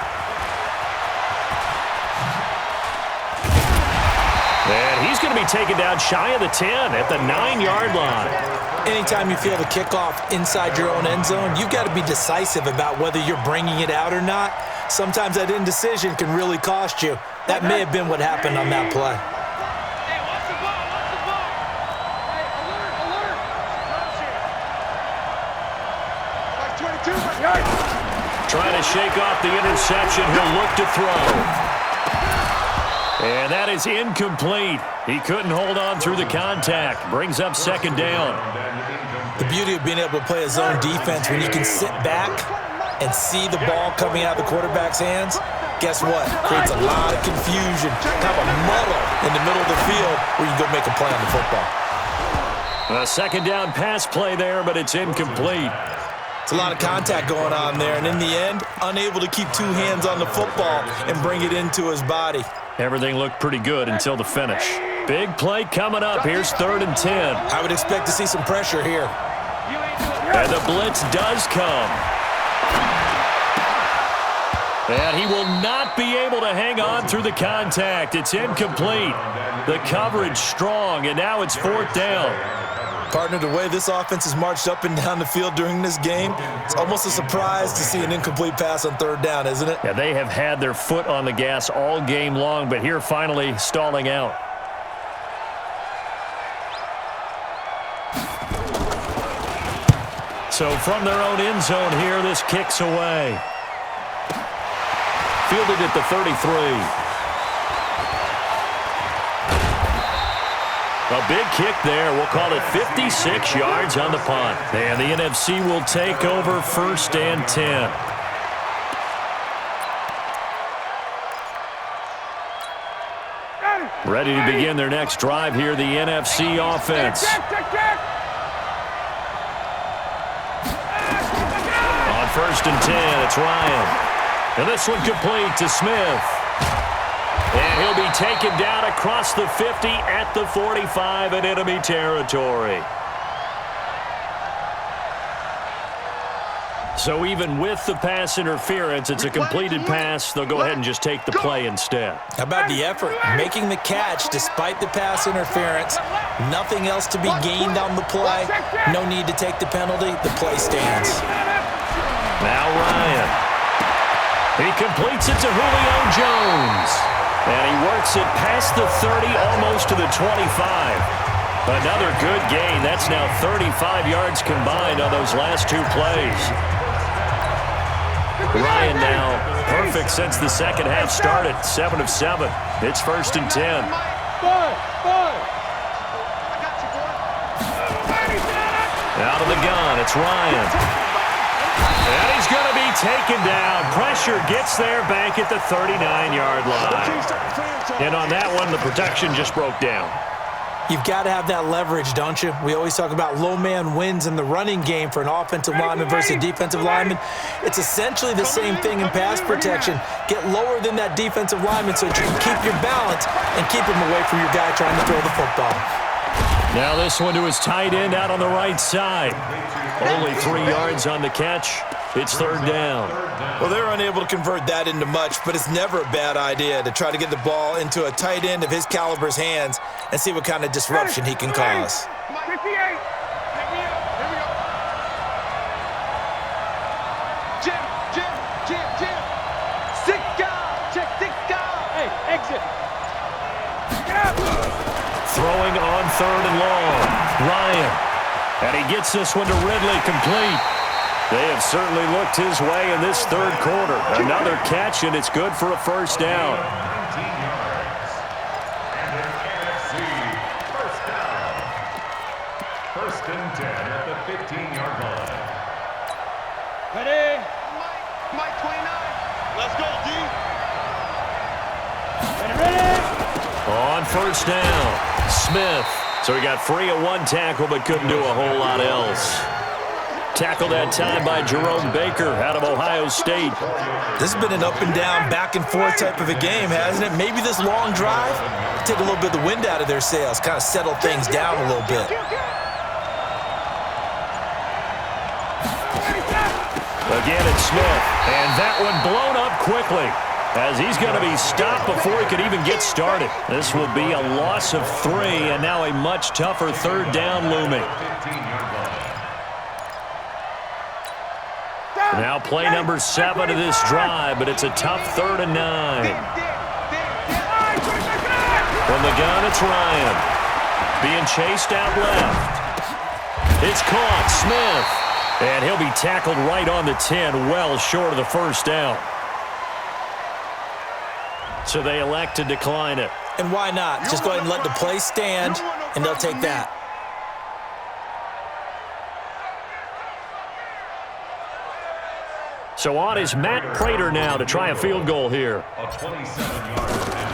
And he's going to be taken down shy of the 10 at the 9-yard line. Anytime you feel the kickoff inside your own end zone, you've got to be decisive about whether you're bringing it out or not. Sometimes that indecision can really cost you. That may have been what happened on that play. Hey, watch the ball, watch the ball. Hey, alert, alert. Like 22. Trying to shake off the interception. He'll look to throw. And that is incomplete. He couldn't hold on through the contact. Brings up second down. The beauty of being able to play a zone defense when you can sit back and see the ball coming out of the quarterback's hands, guess what? Creates a lot of confusion, kind of a muddle in the middle of the field where you can go make a play on the football. A second down pass play there, but it's incomplete. It's a lot of contact going on there, and in the end, unable to keep 2 hands on the football and bring it into his body. Everything looked pretty good until the finish. Big play coming up. Here's 3rd and 10. I would expect to see some pressure here. And the blitz does come. And he will not be able to hang on through the contact. It's incomplete. The coverage strong, and now it's 4th down. Partner, the way this offense has marched up and down the field during this game, it's almost a surprise to see an incomplete pass on 3rd down, isn't it? Yeah, they have had their foot on the gas all game long, but here finally stalling out. So from their own end zone here, this kicks away. Fielded at the 33. A big kick there. We'll call it 56 yards on the punt. And the NFC will take over 1st and 10. Ready to begin their next drive here, the NFC offense. On 1st and 10, it's Ryan. And this one complete to Smith. And he'll be taken down across the 50 at the 45 in enemy territory. So even with the pass interference, it's a completed pass. They'll go ahead and just take the play instead. How about the effort? Making the catch despite the pass interference. Nothing else to be gained on the play. No need to take the penalty. The play stands. Now Ryan. He completes it to Julio Jones. And he works it past the 30, almost to the 25. Another good gain. That's now 35 yards combined on those last 2 plays. Ryan now perfect since the second half started. 7 of 7. It's 1st and 10. Out of the gun, it's Ryan. And he's going to be taken down. Pressure gets there back at the 39-yard line. And on that one, the protection just broke down. You've got to have that leverage, don't you? We always talk about low man wins in the running game for an offensive lineman versus a defensive lineman. It's essentially the same thing in pass protection. Get lower than that defensive lineman so that you can keep your balance and keep him away from your guy trying to throw the football. Now this one to his tight end out on the right side. Only 3 yards on the catch. It's third down. Well, they're unable to convert that into much, but it's never a bad idea to try to get the ball into a tight end of his caliber's hands and see what kind of disruption he can cause. 58. Here we go. Jim. Sika. Check Sika. Hey, exit. Get out. Throwing on third and long. Ryan. And he gets this one to Ridley, complete. They have certainly looked his way in this third quarter. Another catch, and it's good for a first down. 19 yards. And an NFC first down. First and 10 at the 15-yard line. Ready? Mike 29. Let's go, D. Ready? On first down, Smith. So he got free of one tackle but couldn't do a whole lot else. Tackled that time by Jerome Baker out of Ohio State. This has been an up and down, back and forth type of a game, hasn't it? Maybe this long drive take a little bit of the wind out of their sails, kind of settle things down a little bit. Again, it's Smith, and that one blown up quickly as he's going to be stopped before he could even get started. This will be a loss of 3, and now a much tougher third down looming. 15-yard line. Now play number 7 of this drive, but it's a tough 3rd and 9. From the gun, it's Ryan. Being chased out left. It's caught, Smith. And he'll be tackled right on the 10, well short of the first down. So they elect to decline it. And why not? Just go ahead and let the play stand, and they'll take that. So on is Matt Prater now to try a field goal here. A 27-yard down.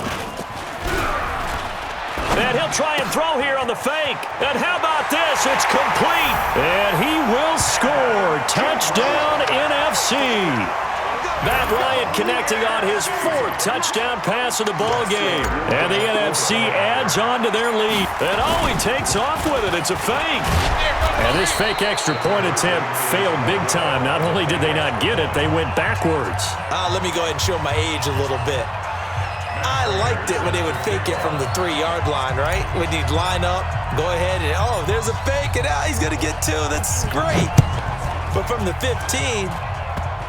And he'll try and throw here on the fake. And how about this? It's complete. And he will score. Touchdown, NFC. Matt Ryan connecting on his 4th touchdown pass of the ball game. And the NFC adds on to their lead. And he takes off with it. It's a fake. And this fake extra point attempt failed big time. Not only did they not get it, they went backwards. Let me go ahead and show my age a little bit. I liked it when they would fake it from the 3-yard line, right? When you'd line up, go ahead and, there's a fake, and he's going to get 2. That's great. But from the 15,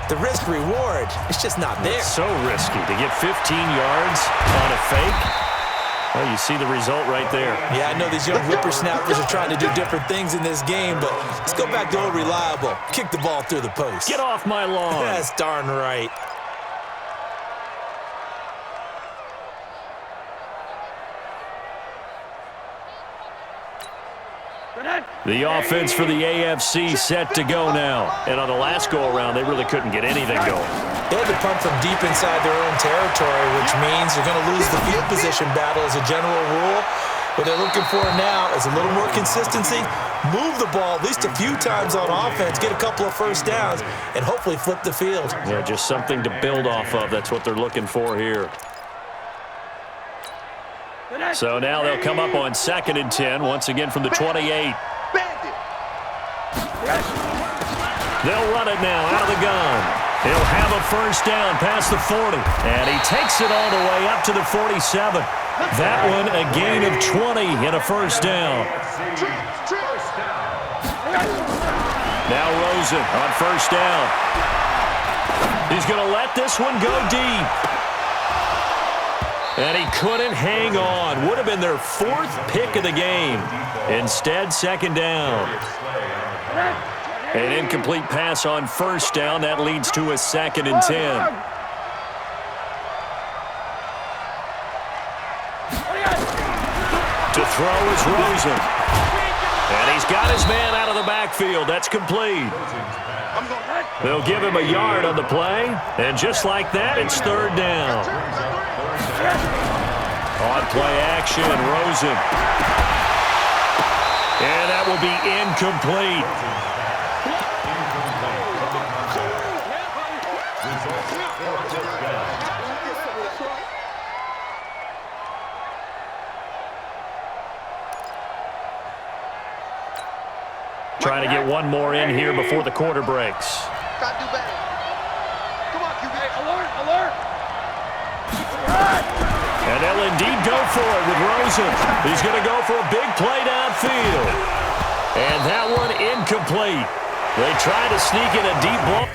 the risk-reward, it's just not there. It's so risky to get 15 yards on a fake. Well, you see the result right there. Yeah, I know these young whippersnappers are trying to do different things in this game, but let's go back to old reliable. Kick the ball through the post. Get off my lawn. That's darn right. The offense for the AFC set to go now. And on the last go-around, they really couldn't get anything going. They had to punt from deep inside their own territory, which means they're going to lose the field position battle as a general rule. What they're looking for now is a little more consistency, move the ball at least a few times on offense, get a couple of first downs, and hopefully flip the field. Yeah, just something to build off of. That's what they're looking for here. So now they'll come up on 2nd and 10, once again from the 28. They'll run it now out of the gun. He'll have a first down past the 40. And he takes it all the way up to the 47. That one a gain of 20 and a first down. Now Rosen on first down. He's going to let this one go deep. And he couldn't hang on. Would have been their 4th pick of the game. Instead, 2nd down. An incomplete pass on first down. That leads to a 2nd and 10. To throw is Rosen. And he's got his man out of the backfield. That's complete. They'll give him a yard on the play. And just like that, it's 3rd down. On play action, Rosen. And that will be incomplete. Trying to get one more in here before the quarter breaks. Gotta do better. Come on, QB. Alert, alert. And they'll indeed go for it with Rosen. He's going to go for a big play downfield. And that one incomplete. They try to sneak in a deep ball.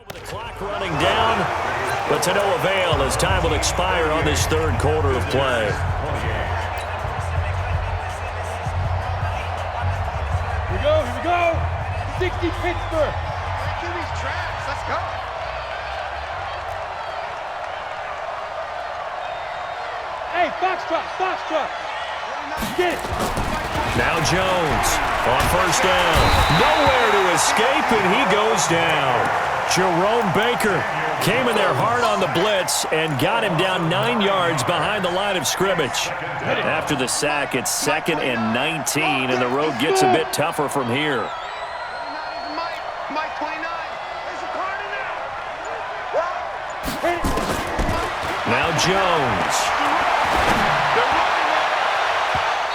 The clock running down, but to no avail as time will expire on this third quarter of play. Here we go, here we go. 60 Pittsburgh. Do these traps. Let's go. Hey, foxtrot, foxtrot. Get it. Now Jones on first down. Nowhere to escape, and he goes down. Jerome Baker came in there hard on the blitz and got him down 9 yards behind the line of scrimmage. After the sack, it's 2nd and 19, and the road gets a bit tougher from here. Mike 29. There's a party now. Now Jones.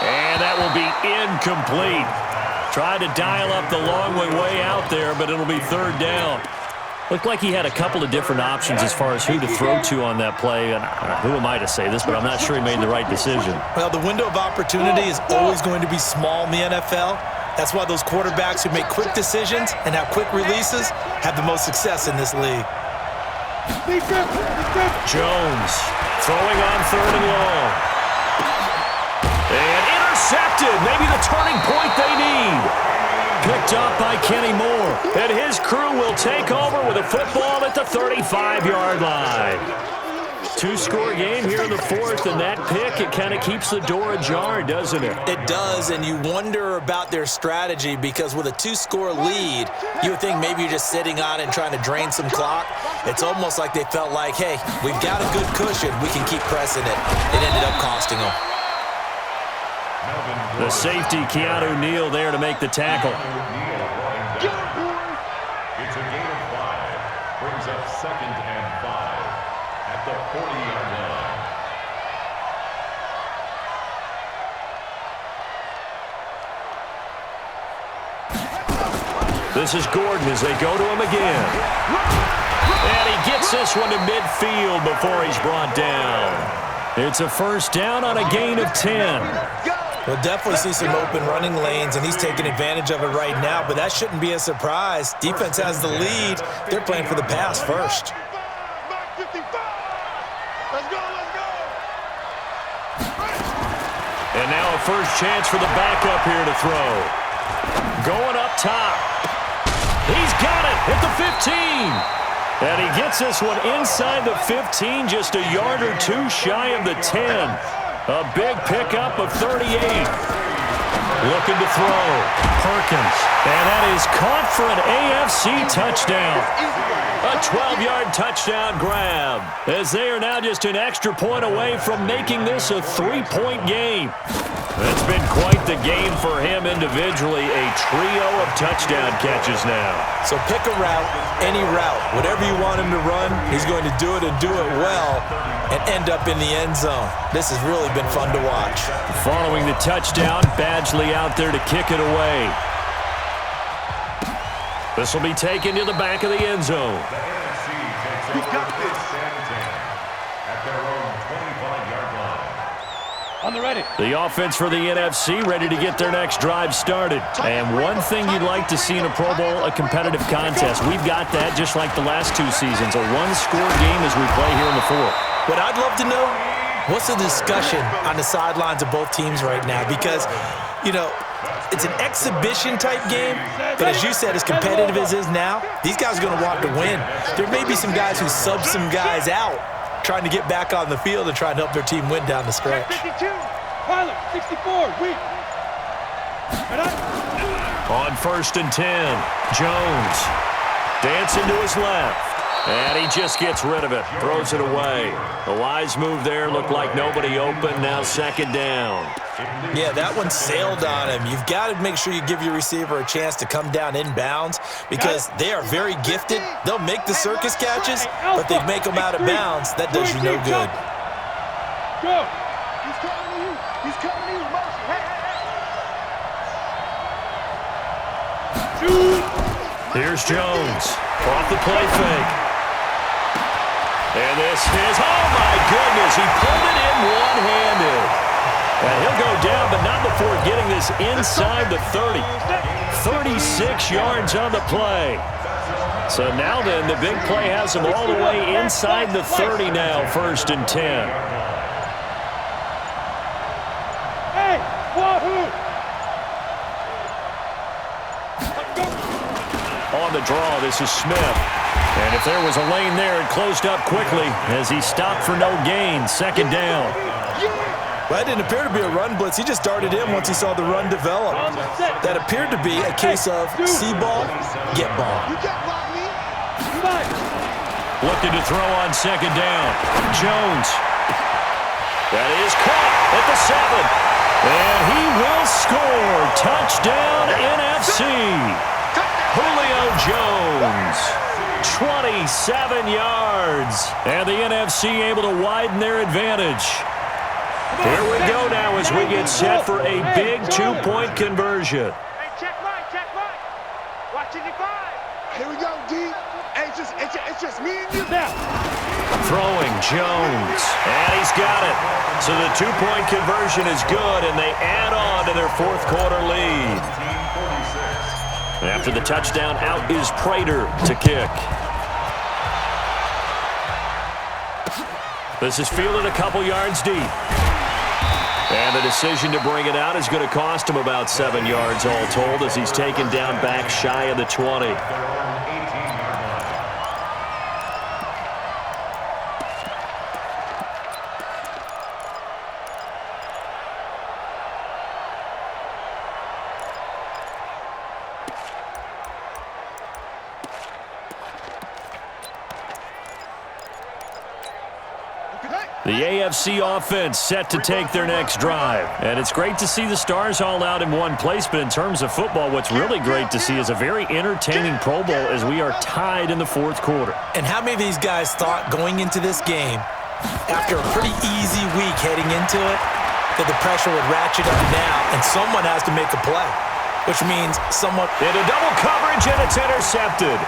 And that will be incomplete. Tried to dial up the long way out there, but it'll be third down. Looked like he had a couple of different options as far as who to throw to on that play. And who am I to say this, but I'm not sure he made the right decision. Well, the window of opportunity is always going to be small in the NFL. That's why those quarterbacks who make quick decisions and have quick releases have the most success in this league. Jones throwing on third and long. And intercepted. Maybe the turning point they need. Picked up by Kenny Moore. And his crew will take over with a football at the 35-yard line. Two-score game here in the fourth, and that pick, it kind of keeps the door ajar, doesn't it? It does, and you wonder about their strategy because with a two-score lead, you would think maybe you're just sitting on it and trying to drain some clock. It's almost like they felt like, hey, we've got a good cushion. We can keep pressing it. It ended up costing them. The safety, Keanu Neal, there to make the tackle. It's a gain of 5. Brings up 2nd and 5 at the 40-yard line. This is Gordon as they go to him again. And he gets this one to midfield before he's brought down. It's a first down on a gain of 10. We'll definitely see some open running lanes, and he's taking advantage of it right now, but that shouldn't be a surprise. Defense has the lead. They're playing for the pass first. Let's go, let's go. And now a first chance for the backup here to throw. Going up top. He's got it at the 15. And he gets this one inside the 15, just a yard or two shy of the 10. A big pickup of 38. Looking to throw. Perkins. And that is caught for an AFC touchdown. A 12-yard touchdown grab. As they are now just an extra point away from making this a 3-point game. It's been quite the game for him individually. A trio of touchdown catches now. So pick a route, any route. Whatever you want him to run, he's going to do it and do it well and end up in the end zone. This has really been fun to watch. Following the touchdown, Badgley out there to kick it away. This will be taken to the back of the end zone. The NFC takes over first and 10 at their own 25-yard line. On the ready. The offense for the NFC ready to get their next drive started. And one thing you'd like to see in a Pro Bowl, a competitive contest. We've got that just like the last two seasons, a one-score game as we play here in the fourth. What I'd love to know, what's the discussion on the sidelines of both teams right now? Because, you know, It's an exhibition-type game, but as you said, as competitive as it is now, these guys are going to want to win. There may be some guys who sub some guys out, trying to get back on the field and try and help their team win down the stretch. 52, pilot, 64, weak. On 1st and 10, Jones dancing to his left. And he just gets rid of it, throws it away. A wise move there, looked like nobody open, now 2nd down. Yeah, that one sailed on him. You've got to make sure you give your receiver a chance to come down inbounds because they are very gifted. They'll make the circus catches, but they make them out of bounds. That does you no good. Go. He's coming to you. He's coming to you. Motion. Hey, hey, hey. Shoot. Here's Jones off the play fake. And this is, oh my goodness, he pulled it in one-handed. And he'll go down, but not before getting this inside the 30. 36 yards on the play. So now then, the big play has him all the way inside the 30 now, 1st and 10. Hey, wahoo! On the draw, this is Smith. And if there was a lane there, it closed up quickly as he stopped for no gain. 2nd down. Well, that didn't appear to be a run blitz. He just darted in once he saw the run develop. That appeared to be a case of see ball, get ball. You can't block me. Looking to throw on 2nd down. Jones. That is caught at the 7. And he will score. Touchdown, NFC. Julio Jones. 27 yards. And the NFC able to widen their advantage. Here we go now as we get set for a big 2-point conversion. Hey, check mine. Watching it 5. Here we go, D. Hey, it's just me and you. Now. Throwing Jones. And he's got it. So the 2-point conversion is good, and they add on to their 4th quarter lead. After the touchdown, out is Prater to kick. This is fielded a couple yards deep. And the decision to bring it out is going to cost him about 7 yards all told as he's taken down back shy of the 20. The AFC offense set to take their next drive. And it's great to see the stars all out in one place, but in terms of football, what's really great to see is a very entertaining Pro Bowl as we are tied in the 4th quarter. And how many of these guys thought going into this game, after a pretty easy week heading into it, that the pressure would ratchet up now and someone has to make a play, which means someone... Into double coverage, and it's intercepted.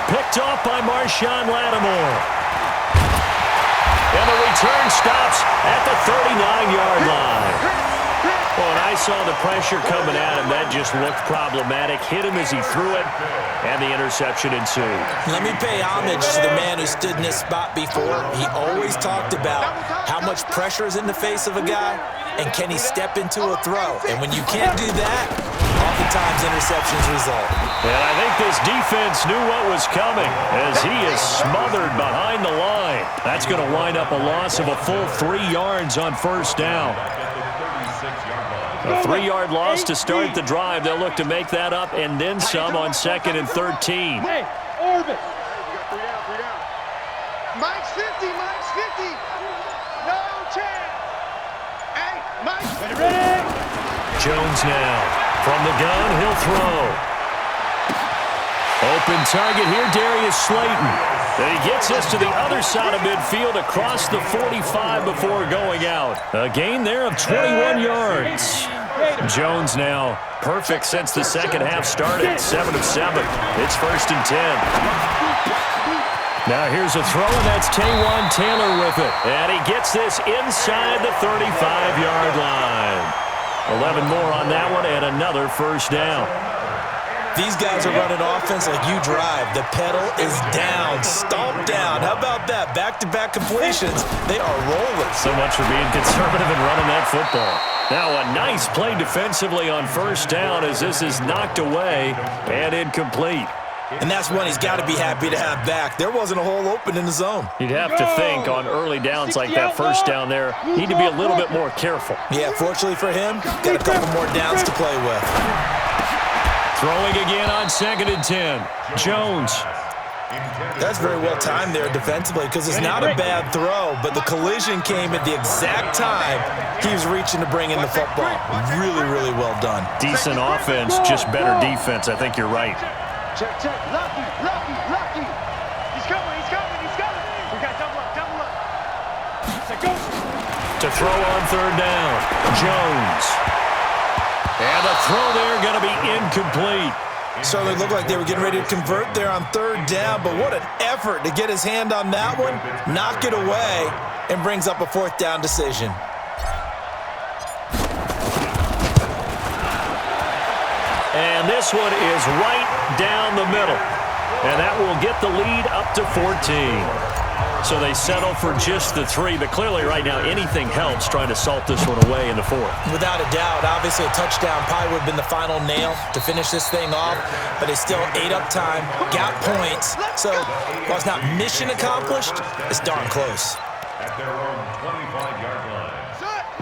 Picked off by Marshawn Lattimore. And the return stops at the 39-yard line. Well, when I saw the pressure coming at him, that just looked problematic. Hit him as he threw it, and the interception ensued. Let me pay homage to the man who stood in this spot before. He always talked about how much pressure is in the face of a guy, and can he step into a throw. And when you can't do that, oftentimes interceptions result. And I think this defense knew what was coming as he is smothered behind the line. That's going to wind up a loss of a full 3 yards on 1st down. A 3-yard loss to start the drive. They'll look to make that up and then some on 2nd and 13. Hey, Orbit. 3 down. Mike's 50. No chance. Hey, Mike. Ready? Jones now. From the gun, he'll throw. Open target here, Darius Slayton. And he gets this to the other side of midfield across the 45 before going out. A gain there of 21 yards. Jones now perfect since the second half started. 7 of 7. It's 1st and 10. Now here's a throw, and that's Taywan Taylor with it. And he gets this inside the 35-yard line. 11 more on that one, and another 1st down. These guys are running offense like you drive. The pedal is down, stomp down. How about that? Yeah, back-to-back completions. They are rolling. So much for being conservative and running that football. Now a nice play defensively on first down as this is knocked away and incomplete. And that's one he's got to be happy to have back. There wasn't a hole open in the zone. You'd have to think on early downs like that first down there, need to be a little bit more careful. Yeah, fortunately for him, got a couple more downs to play with. Throwing again on 2nd and 10. Jones. That's very well timed there defensively because it's not a bad throw, but the collision came at the exact time he was reaching to bring in the football. Really, really well done. Decent offense, just better defense. I think you're right. Check. Lucky. He's coming. We got double up. Go. To throw on 3rd down. Jones. And the throw there going to be incomplete. Certainly looked like they were getting ready to convert there on 3rd down, but what an effort to get his hand on that one, knock it away, and brings up a 4th down decision. And this one is right down the middle. And that will get the lead up to 14. So they settle for just the 3, but clearly right now anything helps trying to salt this one away in the 4th. Without a doubt, obviously a touchdown probably would have been the final nail to finish this thing off, but they still ate up time, got points. So while it's not mission accomplished, it's darn close. At their own 25-yard line.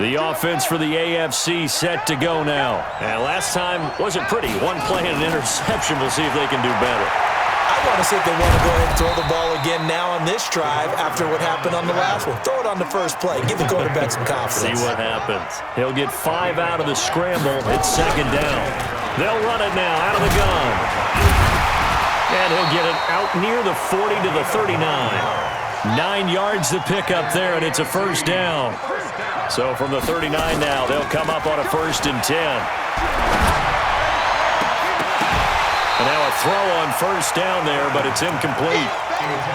The offense for the AFC set to go now. And last time wasn't pretty. One play and an interception. We'll see if they can do better. I want to see if they want to go ahead and throw the ball again now on this drive after what happened on the last one. Throw it on the first play. Give the quarterback some confidence. See what happens. He'll get 5 out of the scramble. It's 2nd down. They'll run it now out of the gun. And he'll get it out near the 40 to the 39. 9 yards to pick up there, and it's a 1st down. So from the 39 now, they'll come up on a 1st and 10. And now a throw on 1st down there, but it's incomplete.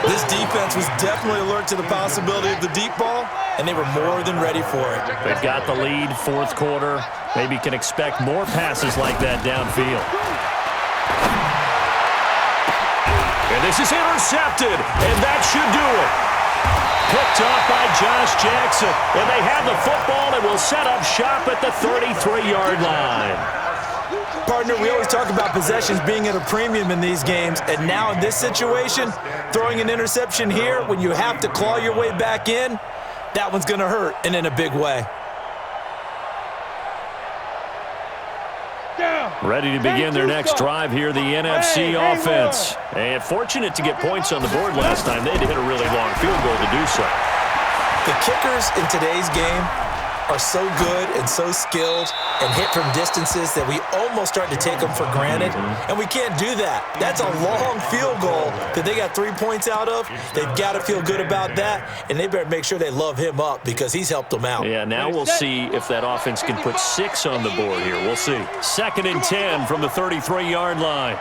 This defense was definitely alert to the possibility of the deep ball, and they were more than ready for it. They've got the lead, 4th quarter. Maybe can expect more passes like that downfield. And this is intercepted, and that should do it. Picked off by Josh Jackson, and they have the football and will set up shop at the 33-yard line. Partner, we always talk about possessions being at a premium in these games, and now in this situation, throwing an interception here when you have to claw your way back in, that one's going to hurt, and in a big way. Ready to begin their next drive here, the NFC offense. And fortunate to get points on the board last time. They had to hit a really long field goal to do so. The kickers in today's game are so good and so skilled and hit from distances that we almost start to take them for granted, and we can't do that. That's a long field goal that they got 3 points out of. They've got to feel good about that, and they better make sure they love him up because he's helped them out. Yeah, now we'll see if that offense can put 6 on the board here. We'll see. 2nd and 10 from the 33-yard line.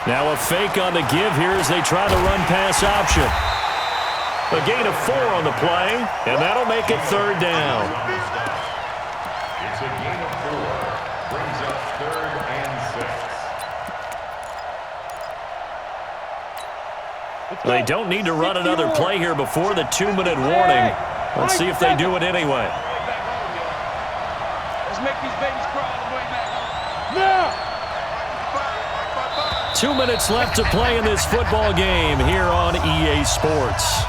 Now a fake on the give here as they try the run-pass option. A gain of 4 on the play, and that'll make it 3rd down. It's a gain of 4. Brings up 3rd and 6. They don't need to run another play here before the 2-minute warning. Let's see if they do it anyway. Let's make these babies crawl all the way back home. Now! 2 minutes left to play in this football game here on EA Sports.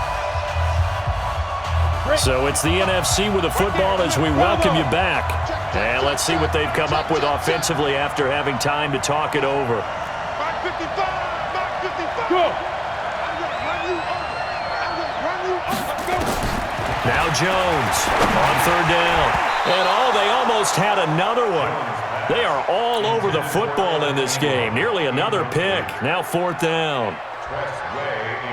So it's the NFC with the football as we welcome you back. And let's see what they've come up with offensively after having time to talk it over. Mark 55! Mark 55! Go! I'm going to run you over. Go! Now Jones on 3rd down. And they almost had another one. They are all over the football in this game. Nearly another pick. Now 4th down.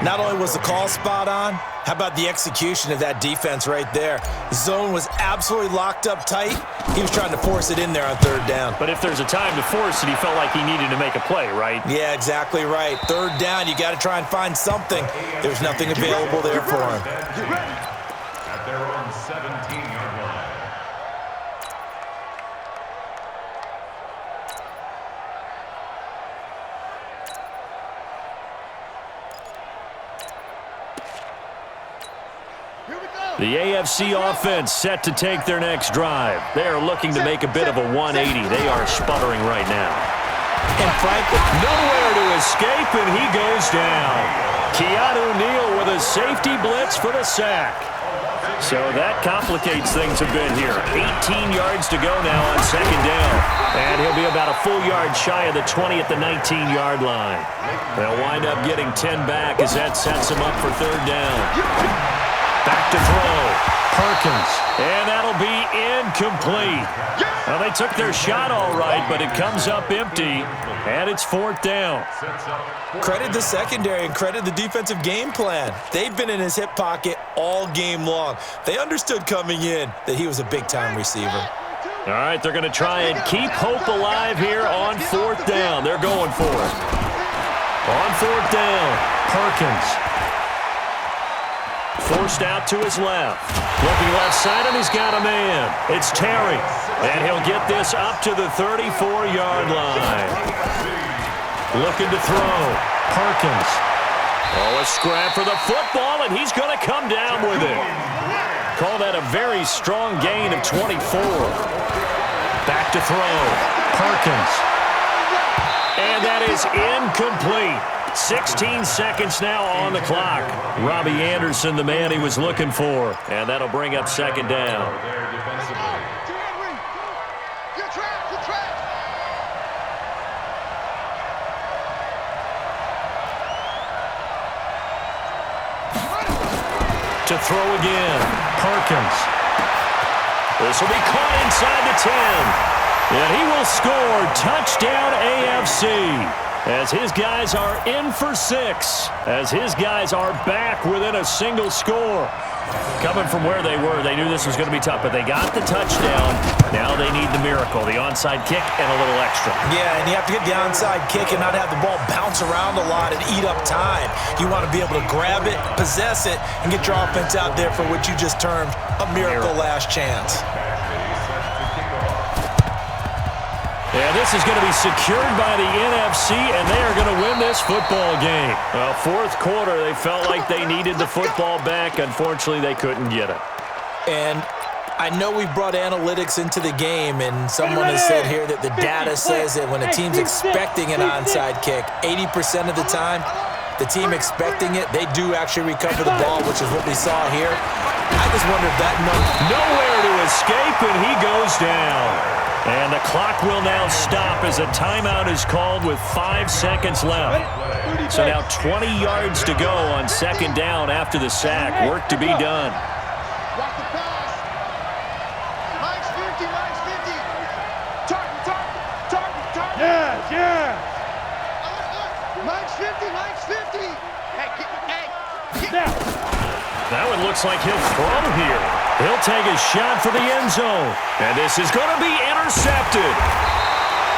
Not only was the call spot on, how about the execution of that defense right there? Zone was absolutely locked up tight. He was trying to force it in there on 3rd down. But if there's a time to force it, he felt like he needed to make a play, right? Yeah, exactly right. 3rd down, you got to try and find something. There's nothing available there for him. At their own 17-yard line. The AFC offense set to take their next drive. They are looking to make a bit of a 180. They are sputtering right now. And frankly, nowhere to escape, and he goes down. Keanu Neal with a safety blitz for the sack. So that complicates things a bit here. 18 yards to go now on second down. And he'll be about a full yard shy of the 20 at the 19-yard line. They'll wind up getting 10 back as that sets them up for third down. Back to throw. Perkins. And that'll be incomplete. Well, they took their shot all right, but it comes up empty, and it's fourth down. Credit the secondary and credit the defensive game plan. They've been in his hip pocket all game long. They understood coming in that he was a big-time receiver. All right, they're going to try and keep hope alive here on fourth down. They're going for it. On fourth down, Perkins. Forced out to his left. Looking left side, and he's got a man. It's Terry. And he'll get this up to the 34-yard line. Looking to throw. Perkins. Oh, a scrap for the football, and he's going to come down with it. Call that a very strong gain of 24. Back to throw. Perkins. And that is incomplete. 16 seconds now on the clock. Robbie Anderson, the man he was looking for. And that'll bring up second down. To throw again. Perkins. This will be caught inside the 10. And he will score. Touchdown AFC. As his guys are in for 6. As his guys are back within a single score. Coming from where they were, they knew this was going to be tough, but they got the touchdown. Now they need the miracle, the onside kick and a little extra. Yeah, and you have to get the onside kick and not have the ball bounce around a lot and eat up time. You want to be able to grab it, possess it, and get your offense out there for what you just termed a miracle last chance. Yeah, this is going to be secured by the NFC, and they are going to win this football game. Well, fourth quarter, they felt like they needed the football back. Unfortunately, they couldn't get it. And I know we brought analytics into the game, and someone has said here that the data says that when a team's expecting an onside kick, 80% of the time, the team expecting it, they do actually recover the ball, which is what we saw here. I just wonder if that number... Nowhere to escape, and he goes down. And the clock will now stop as a timeout is called with 5 seconds left. So now 20 yards to go on second down after the sack. Work to be done. Watch the pass. Mike's 50, Mike's 50. Target. Yeah. Mike's 50, Mike's 50. Hey. Now. That one looks like he'll throw here. He'll take a shot for the end zone. And this is going to be intercepted.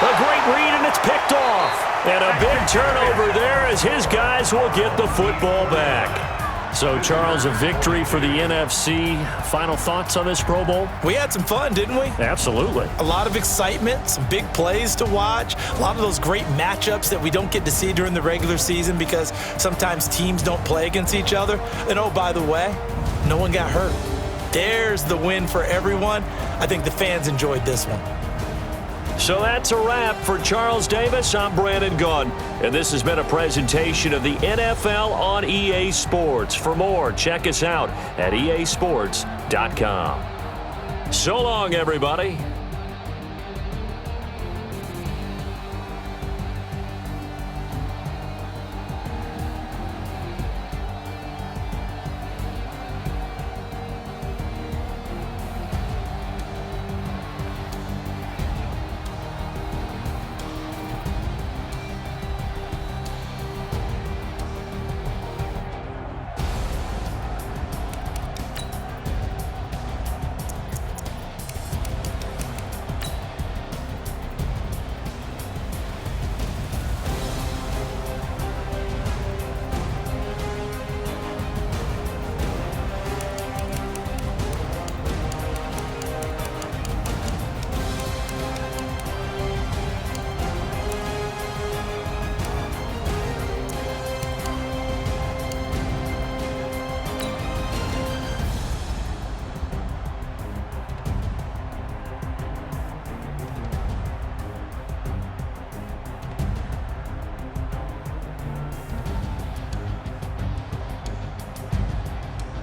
A great read, and it's picked off. And a big turnover there as his guys will get the football back. So, Charles, a victory for the NFC. Final thoughts on this Pro Bowl? We had some fun, didn't we? Absolutely. A lot of excitement, some big plays to watch, a lot of those great matchups that we don't get to see during the regular season because sometimes teams don't play against each other. And, oh, by the way, no one got hurt. There's the win for everyone. I think the fans enjoyed this one. So that's a wrap for Charles Davis. I'm Brandon Gunn, and this has been a presentation of the NFL on EA Sports. For more, check us out at easports.com. So long, everybody.